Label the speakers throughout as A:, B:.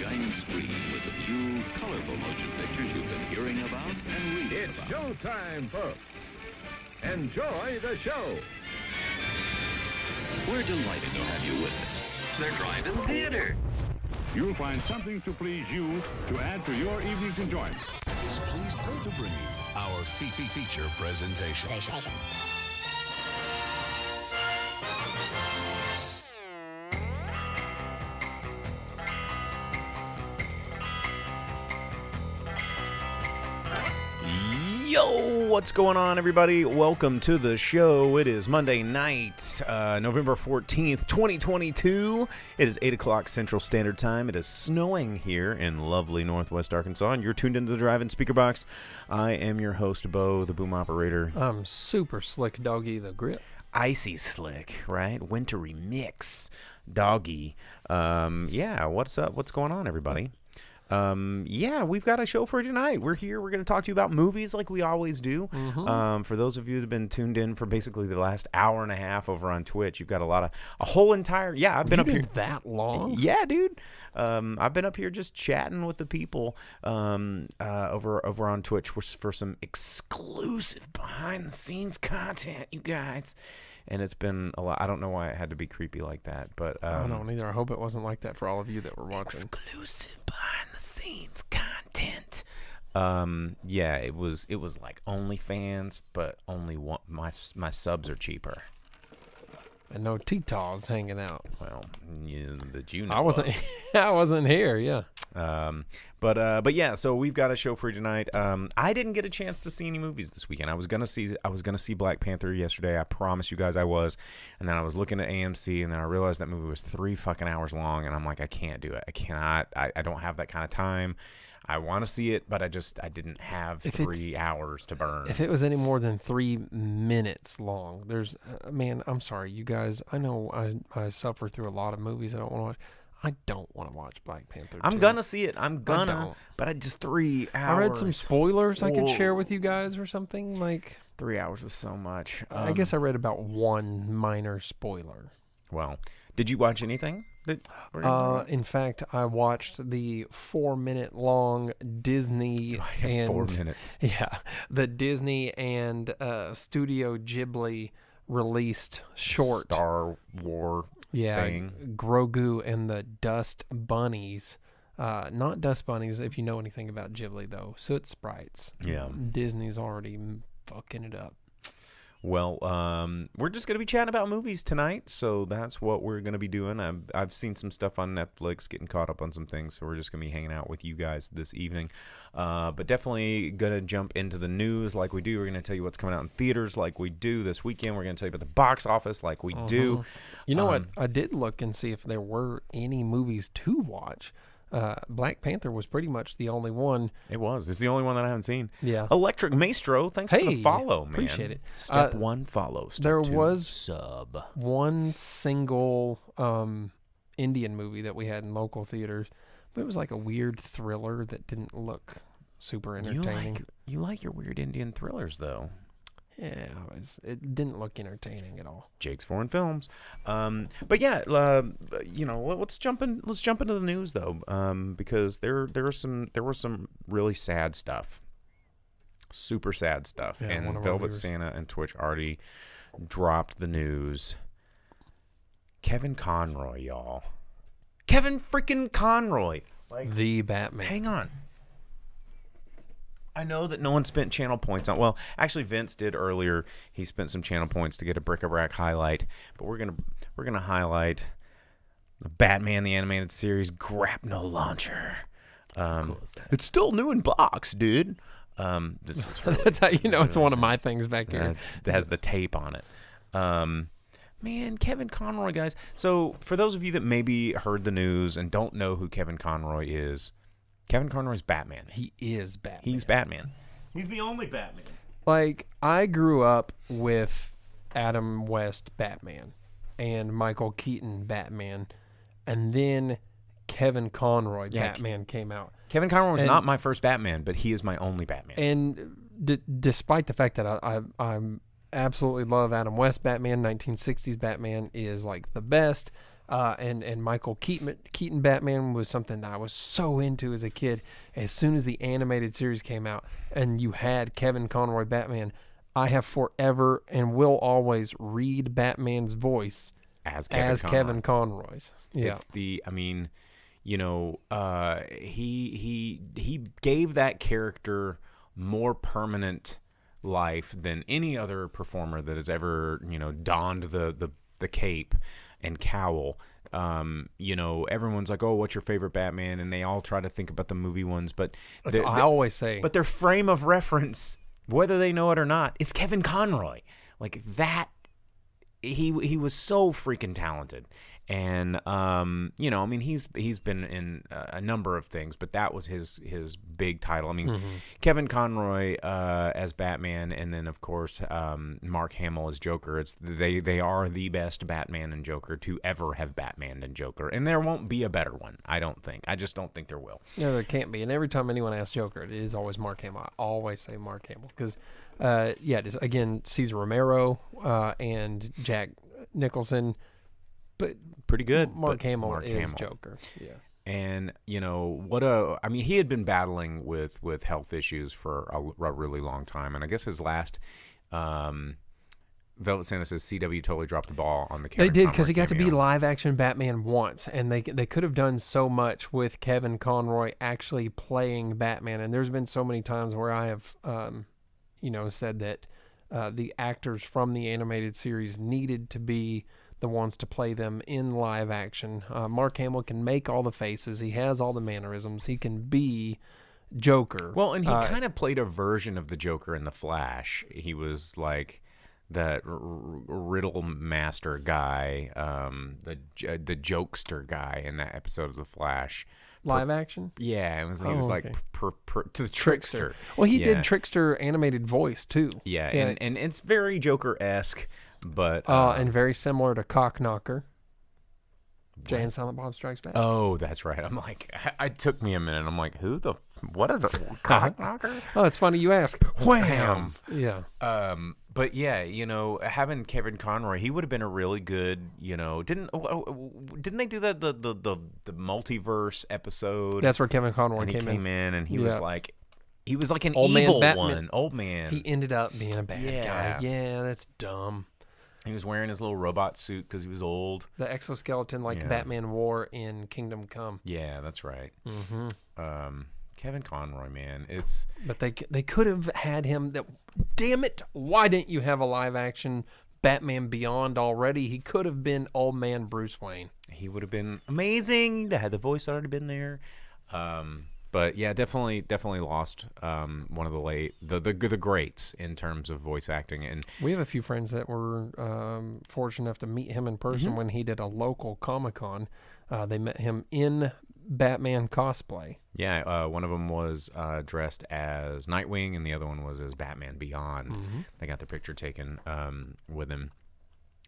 A: giant screen with the few colorful motion pictures you've been hearing about and reading
B: It's
A: about.
B: showtime, folks. Enjoy the show.
A: We're delighted to have you with us. They're driving theater.
C: You'll find something to please you to add to your evening's enjoyment.
D: Is pleased to bring you our feature presentation.
E: Yo, what's going on, everybody? Welcome to the show. It is Monday night, November 14th, 2022. It is 8 o'clock Central Standard Time. It is snowing here in lovely Northwest Arkansas, and you're tuned into the Drive-In Speaker Box. I am your host, Bo, the boom operator.
F: I'm super slick doggy, the grip.
E: Icy slick, right? Wintry mix, doggy. Yeah, what's up? What's going on, everybody? Yeah, we've got a show for you tonight. We're here. We're going to talk to you about movies like we always do. For those of you that have been tuned in for basically the last hour and a half over on Twitch, you've got a whole entire, I've been up here
F: that long.
E: Yeah, dude. I've been up here just chatting with the people over on Twitch for some exclusive behind the scenes content, you guys. And it's been a lot. I don't know why it had to be creepy like that, but
F: I don't either. I hope it wasn't like that for all of you that were watching.
E: Exclusive behind the scenes content. Yeah, it was like OnlyFans, but only one. My subs are cheaper.
F: And no T-Taws hanging out.
E: Well, I
F: wasn't. I wasn't here. Yeah.
E: But yeah. So we've got a show for you tonight. I didn't get a chance to see any movies this weekend. I was gonna see Black Panther yesterday. I promise you guys I was. And then I was looking at AMC, and then I realized that movie was 3 fucking hours long, and I'm like, I can't do it. I cannot. I don't have that kind of time. I want to see it, but I didn't have 3 hours to burn.
F: If it was any more than 3 minutes long, there's, man, I'm sorry, you guys. I know I suffer through a lot of movies I don't want to watch. I don't want to watch Black Panther 2.
E: I'm gonna see it. But I just 3 hours.
F: I read some spoilers I could share with you guys or something. Like
E: 3 hours was so much.
F: I guess I read about one minor spoiler.
E: Well, did you watch anything?
F: In fact, I watched the 4-minute long Disney and
E: 4 minutes.
F: Yeah, the Disney and Studio Ghibli released short
E: Star Wars thing.
F: Grogu and the Dust Bunnies. Not Dust Bunnies, if you know anything about Ghibli, though. Soot Sprites.
E: Yeah.
F: Disney's already fucking it up.
E: Well, we're just going to be chatting about movies tonight, so that's what we're going to be doing. I've seen some stuff on Netflix, getting caught up on some things, so we're just going to be hanging out with you guys this evening. But definitely going to jump into the news like we do. We're going to tell you what's coming out in theaters like we do this weekend. We're going to tell you about the box office like we do.
F: You know what? I did look and see if there were any movies to watch. Black Panther was pretty much the only one.
E: It was. It's the only one that I haven't seen.
F: Yeah.
E: Electric Maestro, thanks for the follow, man.
F: Appreciate it.
E: Step 1, follow. Step
F: there
E: 2,
F: was
E: sub.
F: One single Indian movie that we had in local theaters, but it was like a weird thriller that didn't look super entertaining.
E: You like your weird Indian thrillers, though.
F: Yeah, it didn't look entertaining at all.
E: Jake's Foreign Films, but yeah, let's jump into the news though, because there was some really sad stuff, super sad stuff, and Velvet Santa and Twitch already dropped the news. Kevin Conroy, y'all, Kevin freaking Conroy, like
F: the Batman.
E: Hang on. I know that no one spent channel points on. Well, actually, Vince did earlier. He spent some channel points to get a bric-a-brac highlight. But we're gonna highlight the Batman the Animated Series grapnel launcher. It's still new in box, dude. This is really,
F: that's how you know it's one of my things back here.
E: It has the tape on it. Man, Kevin Conroy, guys. So for those of you that maybe heard the news and don't know who Kevin Conroy is. Kevin Conroy's Batman.
F: He is Batman.
E: He's Batman. He's the only Batman.
F: Like, I grew up with Adam West Batman and Michael Keaton Batman, and then Kevin Conroy Batman came out.
E: Kevin Conroy was not my first Batman, but he is my only Batman.
F: And despite the fact that I absolutely love Adam West Batman, 1960s Batman is like the best. And Michael Keaton Batman was something that I was so into as a kid. As soon as the animated series came out and you had Kevin Conroy Batman, I have forever and will always read Batman's voice
E: as
F: Kevin Conroy's. Yeah.
E: It's he gave that character more permanent life than any other performer that has ever, donned the cape and cowl. Everyone's like, oh, what's your favorite Batman? And they all try to think about the movie ones, but
F: I always say,
E: but their frame of reference, whether they know it or not, it's Kevin Conroy. Like that, he was so freaking talented. And he's been in a number of things, but that was his big title. I mean, Kevin Conroy as Batman, and then of course Mark Hamill as Joker. They are the best Batman and Joker to ever have Batman and Joker, and there won't be a better one. I don't think. I just don't think there will.
F: No, there can't be. And every time anyone asks Joker, it is always Mark Hamill. I always say Mark Hamill because, just again, Cesar Romero and Jack Nicholson. But
E: pretty good.
F: Mark Hamill is Joker. Yeah.
E: And he had been battling with health issues for a really long time, and I guess his last Velvet Santa says CW totally dropped the ball on the Kevin
F: They did, because he
E: Conroy
F: got to be live action Batman once, and they could have done so much with Kevin Conroy actually playing Batman. And there's been so many times where I have said that the actors from the animated series needed to be the ones to play them in live action. Mark Hamill can make all the faces. He has all the mannerisms. He can be Joker.
E: Well, and he kind of played a version of the Joker in The Flash. He was like that riddle master guy, the jokester guy in that episode of The Flash.
F: Live action?
E: Yeah, he was like to the trickster.
F: Well, he did trickster animated voice too.
E: Yeah, and it's very Joker-esque. But
F: and very similar to Cockknocker. Jay and Silent Bob Strikes Back.
E: Oh, that's right. I'm like, it took me a minute. I'm like, what is a Cockknocker?
F: Oh, it's funny you ask.
E: Wham!
F: Yeah.
E: But yeah, having Kevin Conroy, he would have been a really good, didn't they do that the multiverse episode?
F: That's where Kevin Conroy
E: and
F: came in,
E: and he was like an
F: old
E: evil
F: man
E: one, old man.
F: He ended up being a bad guy. Yeah, that's dumb.
E: He was wearing his little robot suit because he was old.
F: The exoskeleton like Batman wore in Kingdom Come.
E: Yeah, that's right.
F: Mm-hmm.
E: Kevin Conroy, man.
F: But they could have had him. Damn it! Why didn't you have a live action Batman Beyond already? He could have been old man Bruce Wayne.
E: He would have been amazing. Had the voice already been there. But yeah, definitely lost one of the greats in terms of voice acting. And
F: we have a few friends that were fortunate enough to meet him in person when he did a local Comic-Con. They met him in Batman cosplay.
E: Yeah, one of them was dressed as Nightwing, and the other one was as Batman Beyond. They got the picture taken with him,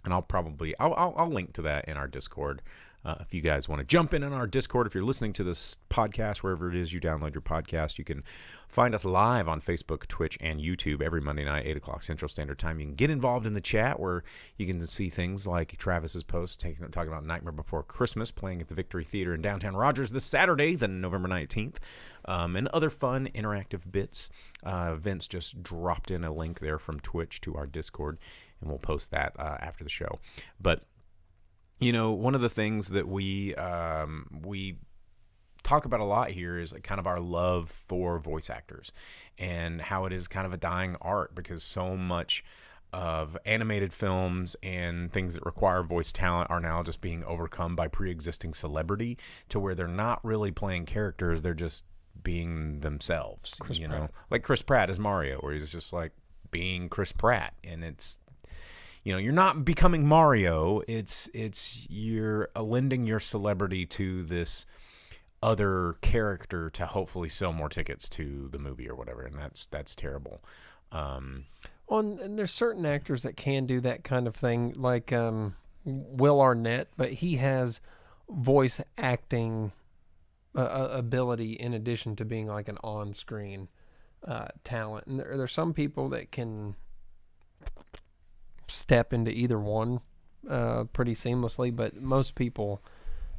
E: and I'll link to that in our Discord. If you guys want to jump in on our Discord, if you're listening to this podcast, wherever it is you download your podcast, you can find us live on Facebook, Twitch, and YouTube every Monday night, 8 o'clock Central Standard Time. You can get involved in the chat where you can see things like Travis's post talking about Nightmare Before Christmas, playing at the Victory Theater in downtown Rogers this Saturday, then November 19th, and other fun interactive bits. Vince just dropped in a link there from Twitch to our Discord, and we'll post that after the show. But one of the things that we talk about a lot here is kind of our love for voice actors and how it is kind of a dying art, because so much of animated films and things that require voice talent are now just being overcome by pre-existing celebrity, to where they're not really playing characters, they're just being themselves.
F: Chris Pratt.
E: Like Chris Pratt as Mario, where he's just like being Chris Pratt, and it's you're not becoming Mario. It's you're lending your celebrity to this other character to hopefully sell more tickets to the movie or whatever, and that's terrible.
F: And there's certain actors that can do that kind of thing, like Will Arnett, but he has voice acting ability in addition to being like an on-screen talent. And there's some people that can step into either one pretty seamlessly, but most people,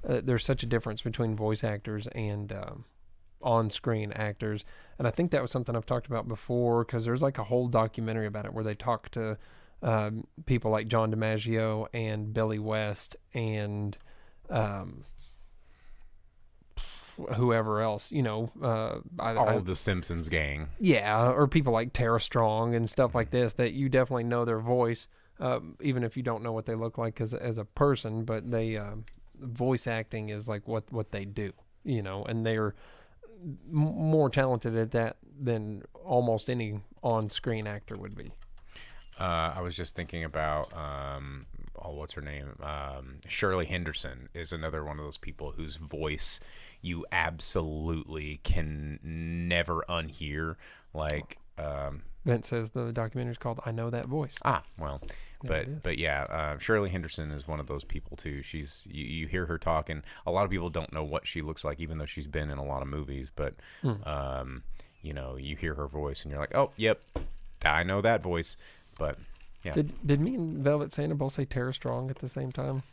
F: there's such a difference between voice actors and on-screen actors, and I think that was something I've talked about before, because there's like a whole documentary about it where they talk to people like John DiMaggio and Billy West and whoever else,
E: all of the Simpsons gang.
F: Yeah, or people like Tara Strong and stuff like this, that you definitely know their voice, even if you don't know what they look like as a person, but they voice acting is like what they do, and they're more talented at that than almost any on-screen actor would be.
E: I was just thinking about, what's her name? Shirley Henderson is another one of those people whose voice you absolutely can never unhear. Like,
F: Vince says the documentary is called "I Know That Voice."
E: Well, but yeah, Shirley Henderson is one of those people too. She's you hear her talk, and a lot of people don't know what she looks like, even though she's been in a lot of movies. But you hear her voice, and you're like, oh, yep, I know that voice. But yeah,
F: did me and Velvet Santa both say Tara Strong at the same time?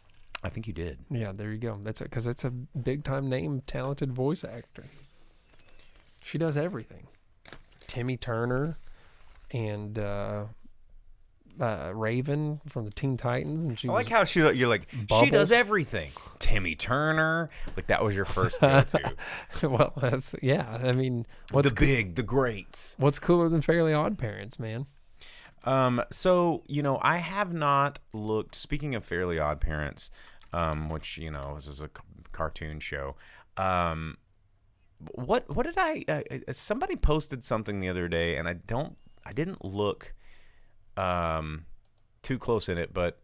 E: I think you did.
F: Yeah, there you go. That's it, because it's a big time name, talented voice actor. She does everything. Timmy Turner and Raven from the Teen Titans, and
E: I like how you're like
F: Bubbles.
E: She does everything. Timmy Turner, like that was your first go-to.
F: Well, I mean,
E: the greats.
F: What's cooler than Fairly Odd Parents, man?
E: So, I have not looked, speaking of Fairly Odd Parents, which, this is a cartoon show. What did somebody posted something the other day, and I didn't look, too close in it, but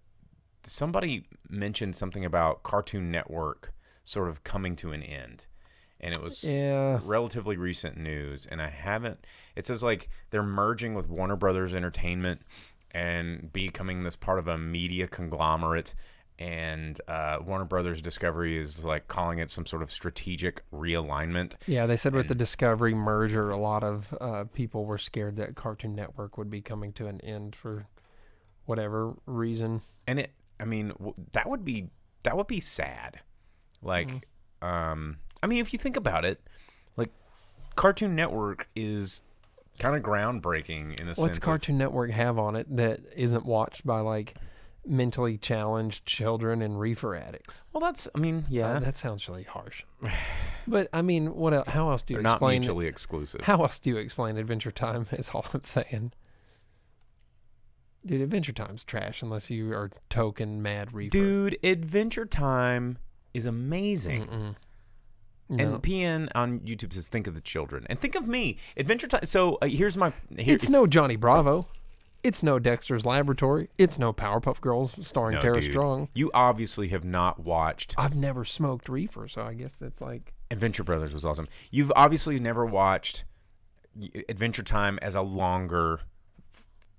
E: somebody mentioned something about Cartoon Network sort of coming to an end. And it was relatively recent news, and it says like they're merging with Warner Brothers Entertainment and becoming this part of a media conglomerate, and Warner Brothers Discovery is like calling it some sort of strategic realignment.
F: Yeah, they said with the Discovery merger, a lot of people were scared that Cartoon Network would be coming to an end for whatever reason.
E: And that would be sad. Like, if you think about it, like Cartoon Network is kind of groundbreaking in a sense.
F: What's Cartoon Network have on it that isn't watched by like mentally challenged children and reefer addicts?
E: Well,
F: that sounds really harsh. But what else? How else do you
E: They're
F: explain?
E: Not mutually exclusive.
F: How else do you explain Adventure Time? Is all I'm saying. Dude, Adventure Time's trash unless you are token mad reefer.
E: Dude, Adventure Time is amazing. No. And PN on YouTube says, think of the children. And think of me. Adventure Time. So
F: it's no Johnny Bravo. It's no Dexter's Laboratory. It's no Powerpuff Girls starring Tara Strong.
E: You obviously have not watched.
F: I've never smoked reefer, so I guess that's like.
E: Adventure Brothers was awesome. You've obviously never watched Adventure Time as a longer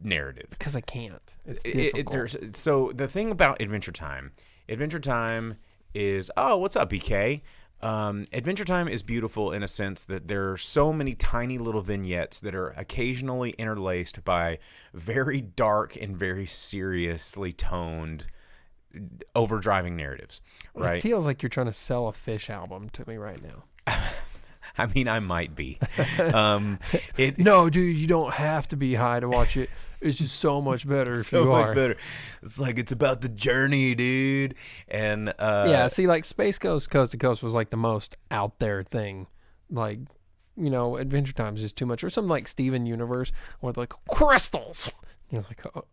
E: narrative.
F: Because I can't. It's difficult.
E: So the thing about Adventure Time is, oh, what's up, BK? Adventure Time is beautiful in a sense that there are so many tiny little vignettes that are occasionally interlaced by very dark and very seriously toned, overdriving narratives, right?
F: It feels like you're trying to sell a Fish album to me right now.
E: I might be.
F: No, dude, you don't have to be high to watch it. It's just so much better if you are. So much better.
E: It's like it's about the journey, dude. And
F: see, like Space Ghost Coast to Coast was like the most out there thing. Like, Adventure Time is just too much. Or something like Steven Universe with like crystals. You're like, oh,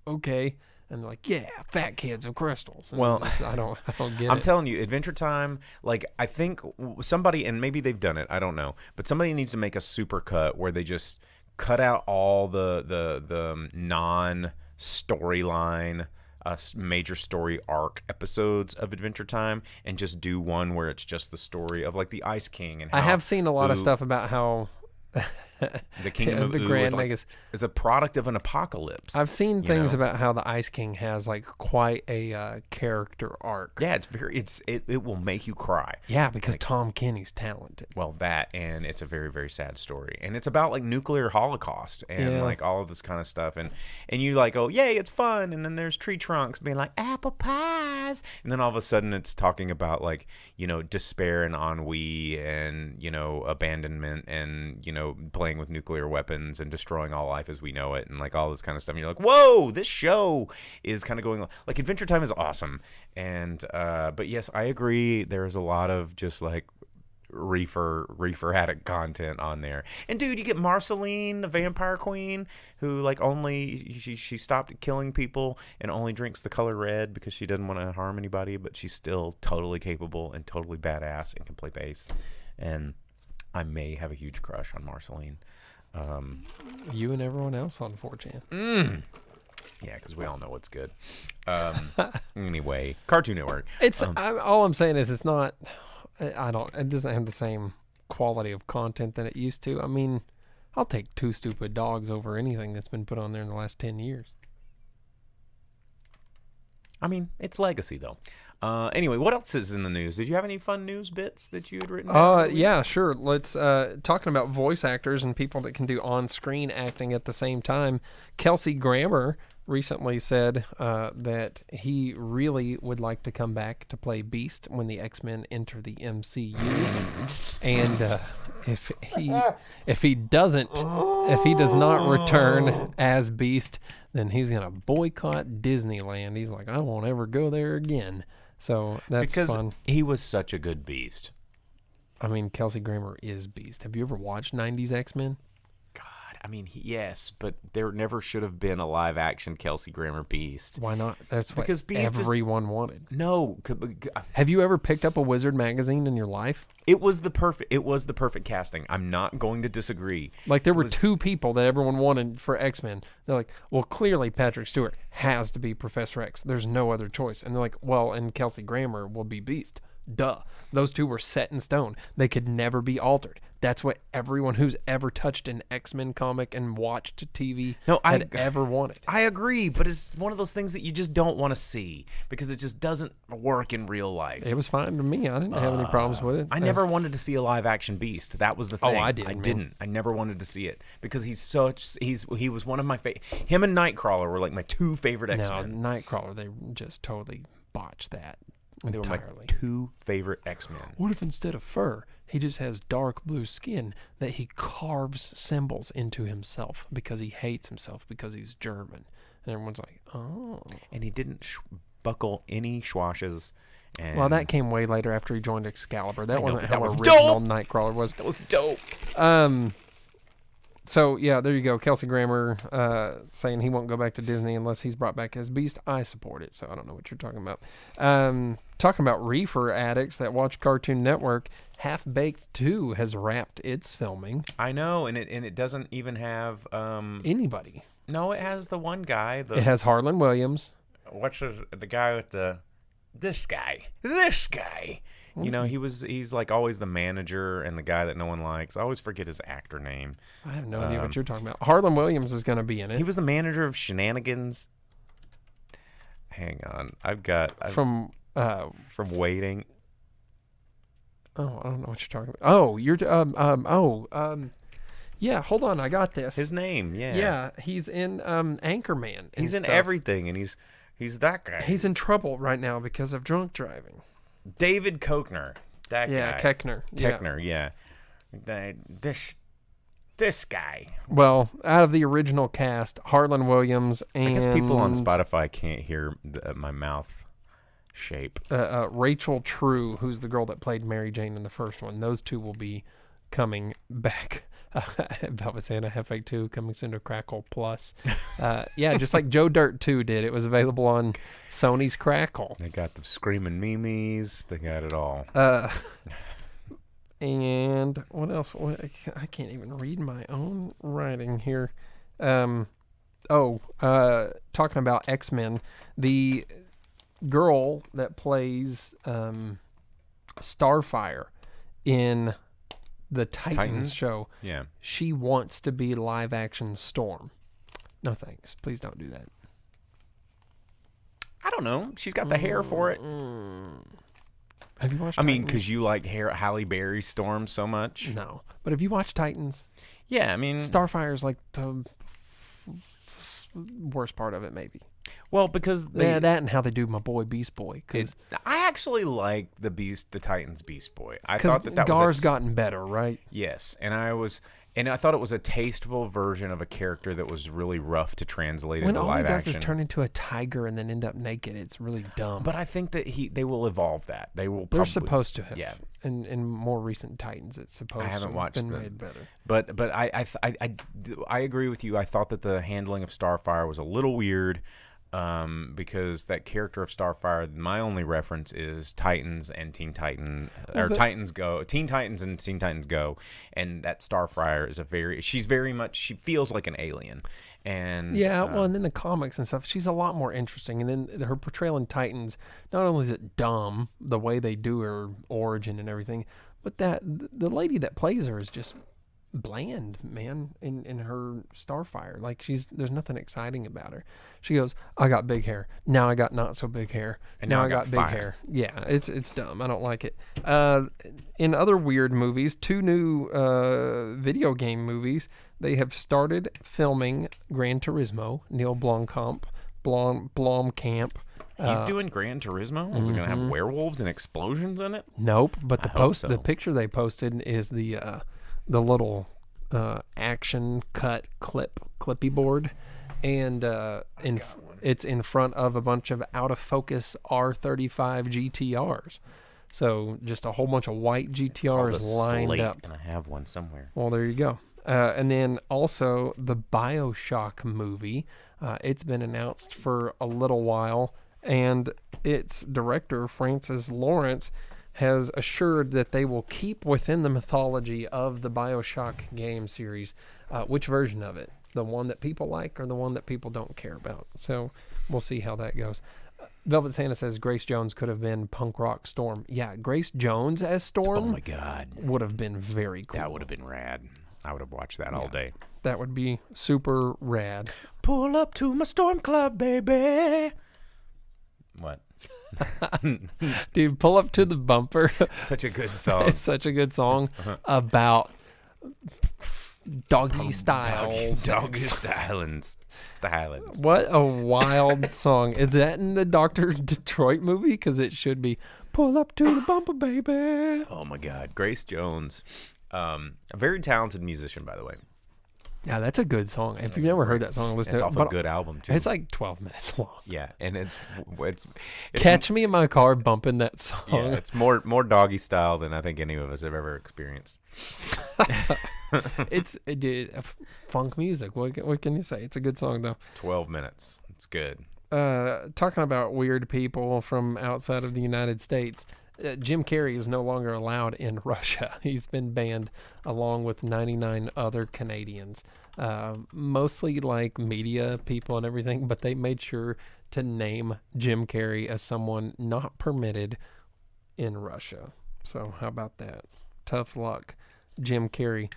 F: okay. And they're like, yeah, fat kids and crystals. And
E: well,
F: I don't get it.
E: I'm telling you, Adventure Time, like I think somebody, and maybe they've done it, I don't know, but somebody needs to make a super cut where they just cut out all the non-storyline, major story arc episodes of Adventure Time, and just do one where it's just the story of like the Ice King. And how
F: I have seen a lot of stuff about how
E: The Kingdom of
F: the
E: Ooh
F: Grand
E: is like,
F: Magus.
E: it's a product of an apocalypse.
F: I've seen
E: you
F: things
E: know?
F: about how the Ice King has like quite a character arc.
E: Yeah, it will make you cry.
F: Yeah, because Tom Kenny's talented.
E: Well, that, and it's a very, very sad story, and it's about like nuclear holocaust and like all of this kind of stuff, and you like, oh yay, it's fun, and then there's tree trunks being like apple pies, and then all of a sudden it's talking about like, you know, despair and ennui and, you know, abandonment and, you know, playing with nuclear weapons and destroying all life as we know it and like all this kind of stuff, and you're like, whoa, this show is kind of going like Adventure Time is awesome, and but yes, I agree, there's a lot of just like reefer addict content on there. And dude, you get Marceline, the vampire queen, who like only she stopped killing people and only drinks the color red because she doesn't want to harm anybody, but she's still totally capable and totally badass and can play bass. And I may have a huge crush on Marceline.
F: You and everyone else on 4chan.
E: Yeah, because we all know what's good. Anyway, Cartoon Network.
F: It's all I'm saying is it's not. It doesn't have the same quality of content that it used to. I mean, I'll take Two Stupid Dogs over anything that's been put on there in the last 10 years.
E: I mean, it's legacy though. Anyway, what else is in the news? Did you have any fun news bits that you had written down?
F: Yeah, sure. Let's talking about voice actors and people that can do on-screen acting at the same time. Kelsey Grammer recently said that he really would like to come back to play Beast when the X-Men enter the MCU. And if he does not return as Beast, then he's gonna boycott Disneyland. He's like, I won't ever go there again. So that's fun.
E: He was such a good Beast.
F: I mean, Kelsey Grammer is Beast. Have you ever watched 90s X-Men?
E: I mean, yes, but there never should have been a live-action Kelsey Grammer Beast.
F: Why not? That's what
E: because Beast
F: everyone wanted.
E: No.
F: Have you ever picked up a Wizard magazine in your life?
E: It was the perfect casting. I'm not going to disagree.
F: Like, there were two people that everyone wanted for X-Men. They're like, well, clearly Patrick Stewart has to be Professor X. There's no other choice. And they're like, well, and Kelsey Grammer will be Beast. Duh. Those two were set in stone. They could never be altered. That's what everyone who's ever touched an X-Men comic and watched TV had ever wanted.
E: I agree, but it's one of those things that you just don't want to see because it just doesn't work in real life.
F: It was fine to me. I didn't have any problems with it.
E: I never wanted to see a live-action Beast. That was the thing.
F: Oh, I didn't.
E: I never wanted to see it because he was one of my favorite. Him and Nightcrawler were like my two favorite X-Men.
F: No, Nightcrawler, they just totally botched that.
E: They were my two favorite X-Men.
F: What if instead of fur, he just has dark blue skin that he carves symbols into himself because he hates himself because he's German? And everyone's like, oh.
E: And he didn't buckle any schwashes.
F: Well, that came way later after he joined Excalibur. That wasn't how original
E: dope.
F: Nightcrawler was.
E: That was dope.
F: So, yeah, there you go. Kelsey Grammer saying he won't go back to Disney unless he's brought back as Beast. I support it, so I don't know what you're talking about. Talking about reefer addicts that watch Cartoon Network, Half-Baked 2 has wrapped its filming.
E: I know, and it doesn't even have...
F: anybody.
E: No, it has the one guy.
F: It has Harlan Williams.
E: What's the guy with the... This guy. You know, he's like always the manager and the guy that no one likes. I always forget his actor name.
F: I have no idea what you're talking about. Harlan Williams is going to be in it.
E: He was the manager of Shenanigans. Hang on. From Waiting.
F: Oh, I don't know what you're talking about. Oh, you're yeah, hold on, I got this.
E: His name, yeah.
F: Yeah, he's in Anchorman.
E: He's in everything, and he's that guy.
F: He's in trouble right now because of drunk driving.
E: David Koechner. That guy.
F: Yeah, Koechner.
E: Yeah. This guy.
F: Well, out of the original cast, Harlan Williams and...
E: I guess people on Spotify can't hear my mouth shape.
F: Rachel True, who's the girl that played Mary Jane in the first one. Those two will be coming back. About was saying a Half-Baked 2 coming soon to Crackle Plus. Yeah, just like Joe Dirt 2 did. It was available on Sony's Crackle.
E: They got the screaming memes. They got it all.
F: And what else? I can't even read my own writing here. Talking about X-Men, the girl that plays Starfire in the Titans show.
E: Yeah.
F: She wants to be live action Storm. No thanks. Please don't do that.
E: I don't know. She's got the hair for it.
F: Have you watched
E: I mean,
F: Titans?
E: because you like Halle Berry's Storm so much.
F: No. But have you watched Titans?
E: Yeah, I mean...
F: Starfire's like the worst part of it, maybe.
E: Well, because
F: that and how they do my boy Beast Boy.
E: I actually like the Titans Beast Boy. I thought that
F: Gar's gotten better, right?
E: Yes, and I thought it was a tasteful version of a character that was really rough to translate into live action.
F: When all he does is turn into a tiger and then end up naked, it's really dumb.
E: But I think that they will evolve that.
F: They're supposed to have.
E: Yeah.
F: In more recent Titans, it's supposed to have been made better.
E: But I agree with you. I thought that the handling of Starfire was a little weird. Because that character of Starfire, my only reference is Titans and Teen Titans Teen Titans and Teen Titans Go, and that Starfire is she feels like an alien, and
F: and in the comics and stuff, she's a lot more interesting, and then her portrayal in Titans, not only is it dumb the way they do her origin and everything, but that the lady that plays her is just bland, man, in her Starfire. Like there's nothing exciting about her. She goes, I got big hair, now I got not so big hair, and now I got big hair. Yeah, it's dumb. I don't like it. In other weird movies, 2 new video game movies, they have started filming Gran Turismo. Neil Blomkamp.
E: He's doing Gran Turismo? Is it going to have werewolves and explosions in it?
F: Nope, but
E: the
F: picture they posted is the little action cut clippy board, and it's in front of a bunch of out of focus R35 GTRs. So just a whole bunch of white GTRs lined up.
E: And I have one somewhere.
F: Well, there you go. And then also the BioShock movie. It's been announced for a little while, and its director, Francis Lawrence, has assured that they will keep within the mythology of the BioShock game series. Which version of it? The one that people like or the one that people don't care about? So we'll see how that goes. Velvet Santa says Grace Jones could have been punk rock Storm. Yeah, Grace Jones as Storm.
E: Oh my God.
F: Would have been very cool.
E: That would have been rad. I would have watched that all day.
F: That would be super rad.
E: Pull up to my Storm Club, baby. What?
F: Dude, pull up to the bumper.
E: Such a good song.
F: It's such a good song about doggy styles.
E: Doggy stylings.
F: What a wild song. Is that in the Dr. Detroit movie? Because it should be. Pull up to the bumper, baby.
E: Oh my God. Grace Jones. A very talented musician, by the way.
F: Yeah, that's a good song. If you've never heard that song, listen
E: to it.
F: It's
E: It's off a good album, too.
F: It's like 12 minutes long.
E: Yeah, and it's
F: Catch me in my car bumping that song.
E: Yeah, it's more doggy style than I think any of us have ever experienced.
F: It's funk music. What can you say? It's a good song, though.
E: 12 minutes. It's good.
F: Talking about weird people from outside of the United States, Jim Carrey is no longer allowed in Russia. He's been banned along with 99 other Canadians, mostly like media people and everything, but they made sure to name Jim Carrey as someone not permitted in Russia. So how about that? Tough luck, Jim Carrey.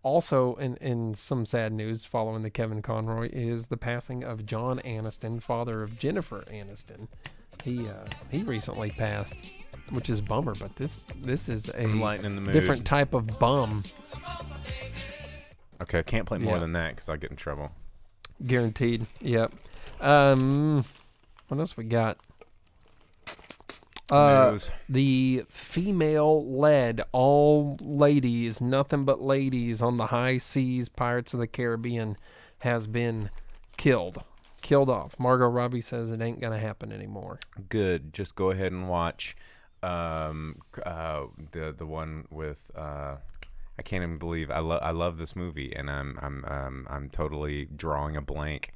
F: Also, in some sad news following the Kevin Conroy is the passing of John Aniston, father of Jennifer Aniston. He recently passed, which is a bummer, but this is a different type of bum.
E: Okay, I can't play more than that because I'll get in trouble.
F: Guaranteed. Yep. What else we got? The female-led, all ladies, nothing but ladies on the high seas Pirates of the Caribbean has been killed off. Margot Robbie says it ain't gonna happen anymore.
E: Good. Just go ahead and watch the one with I can't even believe I love this movie, and I'm totally drawing a blank.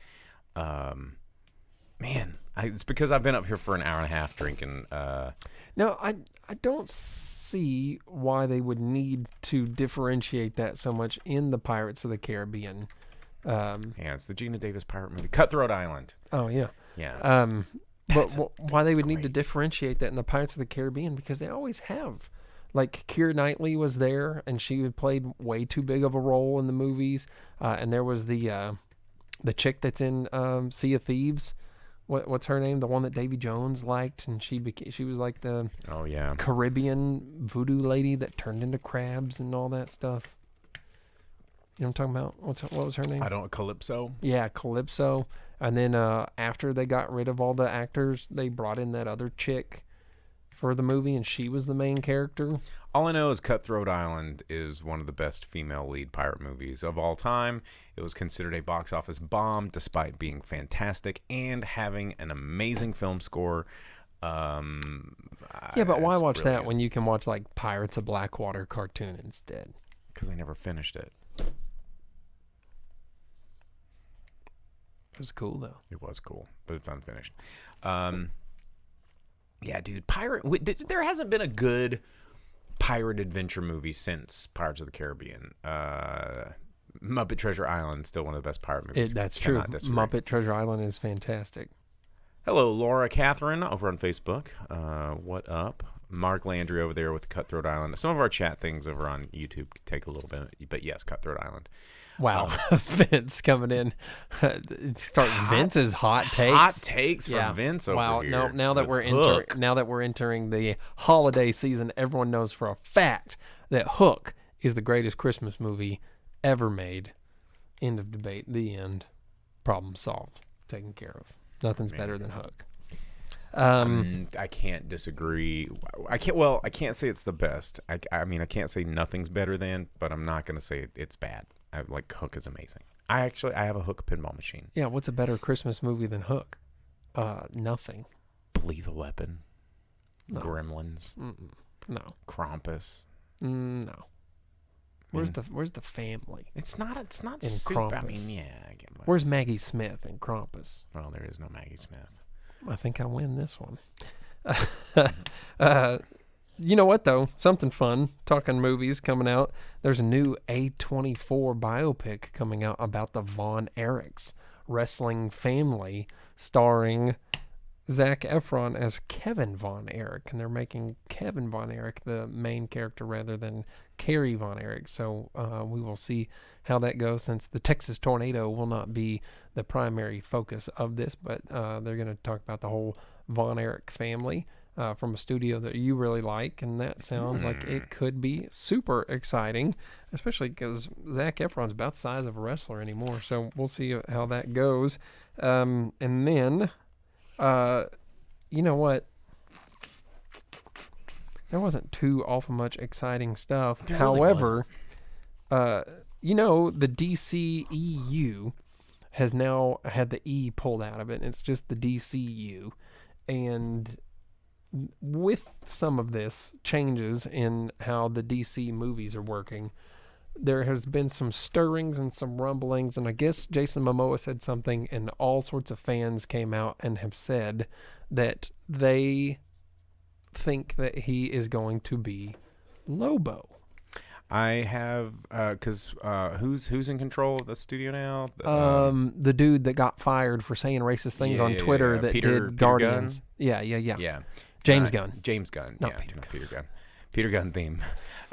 E: Man, it's because I've been up here for an hour and a half drinking.
F: No, I don't see why they would need to differentiate that so much in the Pirates of the Caribbean.
E: Yeah, it's the Gina Davis pirate movie, Cutthroat Island.
F: Oh yeah,
E: yeah.
F: But why they would need to differentiate that in the Pirates of the Caribbean? Because they always have, like Keira Knightley was there, and she had played way too big of a role in the movies. And there was the chick that's in Sea of Thieves. What's her name? The one that Davy Jones liked, and she was like the Caribbean voodoo lady that turned into crabs and all that stuff. You know what I'm talking about? What was her name?
E: I don't. Calypso.
F: Yeah, Calypso. And then after they got rid of all the actors, they brought in that other chick for the movie, and she was the main character.
E: All I know is Cutthroat Island is one of the best female lead pirate movies of all time. It was considered a box office bomb despite being fantastic and having an amazing film score.
F: Yeah, but why watch that
E: good.
F: when you can watch like Pirates of Blackwater cartoon instead?
E: Because I never finished it.
F: It was cool though.
E: It was cool, but it's unfinished. Yeah, dude, there hasn't been a good pirate adventure movie since Pirates of the Caribbean. Muppet Treasure Island, still one of the best pirate movies.
F: That's true.
E: Disagree.
F: Muppet Treasure Island is fantastic.
E: Hello, Laura Catherine over on Facebook. What up? Mark Landry over there with Cutthroat Island. Some of our chat things over on YouTube take a little bit, but yes, Cutthroat Island.
F: Wow, Vince coming in, Vince's hot takes.
E: Hot takes from Vince over here.
F: Wow, now that we're entering the holiday season, everyone knows for a fact that Hook is the greatest Christmas movie ever made. End of debate. The end. Problem solved. Taken care of. Nothing's better than Hook.
E: I can't disagree. I can't say it's the best. I mean, I can't say nothing's better than, but I'm not going to say it's bad. Hook is amazing. I have a Hook pinball machine.
F: Yeah, what's a better Christmas movie than Hook? Nothing.
E: Lethal Weapon. No. Gremlins.
F: No.
E: Krampus.
F: No. Where's the family?
E: It's not
F: in
E: super.
F: Krampus.
E: I mean, yeah.
F: Where's Maggie Smith in Krampus?
E: Well, there is no Maggie Smith.
F: I think I win this one. You know what, though? Something fun. Talking movies coming out. There's a new A24 biopic coming out about the Von Erichs wrestling family, starring Zac Efron as Kevin Von Erich. And they're making Kevin Von Erich the main character rather than Carrie Von Erich. So we will see how that goes, since the Texas tornado will not be the primary focus of this. But they're going to talk about the whole Von Erich family. From a studio that you really like, and that sounds like it could be super exciting, especially because Zac Efron's about the size of a wrestler anymore, so we'll see how that goes. And then, you know what? There wasn't too awful much exciting stuff. However, you know, the DCEU has now had the E pulled out of it, and it's just the DCU, and with some of this changes in how the DC movies are working, there has been some stirrings and some rumblings, and I guess Jason Momoa said something, and all sorts of fans came out and have said that they think that he is going to be Lobo.
E: I have because who's in control of the studio now?
F: The dude that got fired for saying racist things on Twitter that did Guardians.
E: Gunn?
F: Yeah. James Gunn.
E: James Gunn.
F: Not
E: yeah,
F: Peter
E: not Peter Gunn. Peter Gunn theme.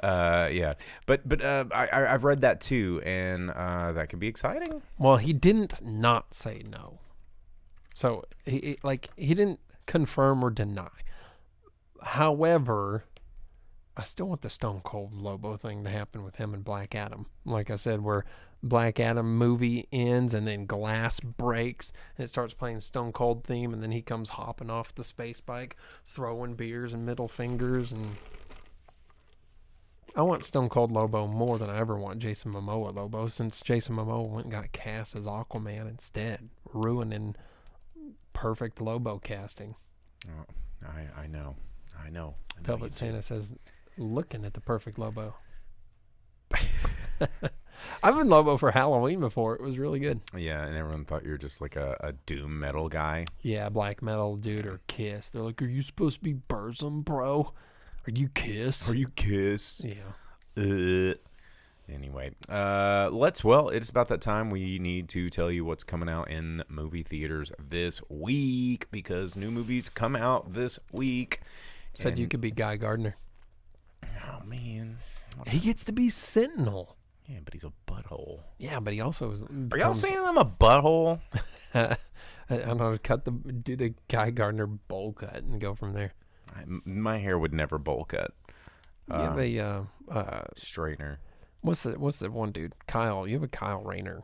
E: Yeah. But I've read that too, and that could be exciting.
F: Well, he didn't not say no. So he didn't confirm or deny. However, I still want the Stone Cold Lobo thing to happen with him and Black Adam. Like I said, where Black Adam movie ends and then glass breaks and it starts playing Stone Cold theme, and then he comes hopping off the space bike, throwing beers and middle fingers. And I want Stone Cold Lobo more than I ever want Jason Momoa Lobo, since Jason Momoa went and got cast as Aquaman instead, ruining perfect Lobo casting.
E: Oh, I know.
F: Velvet Santa says, looking at the perfect Lobo. I've been Lobo for Halloween before. It was really good.
E: Yeah, and everyone thought you were just like a doom metal guy.
F: Yeah, black metal dude or Kiss. They're like, are you supposed to be Burzum, bro? Are you Kiss?
E: Are you Kiss?
F: Yeah.
E: Anyway, it's about that time we need to tell you what's coming out in movie theaters this week, because new movies come out this week.
F: Said you could be Guy Gardner.
E: Oh man.
F: He gets to be Sentinel.
E: Yeah, but he's a butthole.
F: Yeah, but he also is.
E: Are y'all saying I'm a butthole?
F: I don't know. Do the Guy Gardner bowl cut and go from there.
E: My hair would never bowl cut.
F: You have a
E: Straightener.
F: What's the one dude? Kyle. You have a Kyle Rayner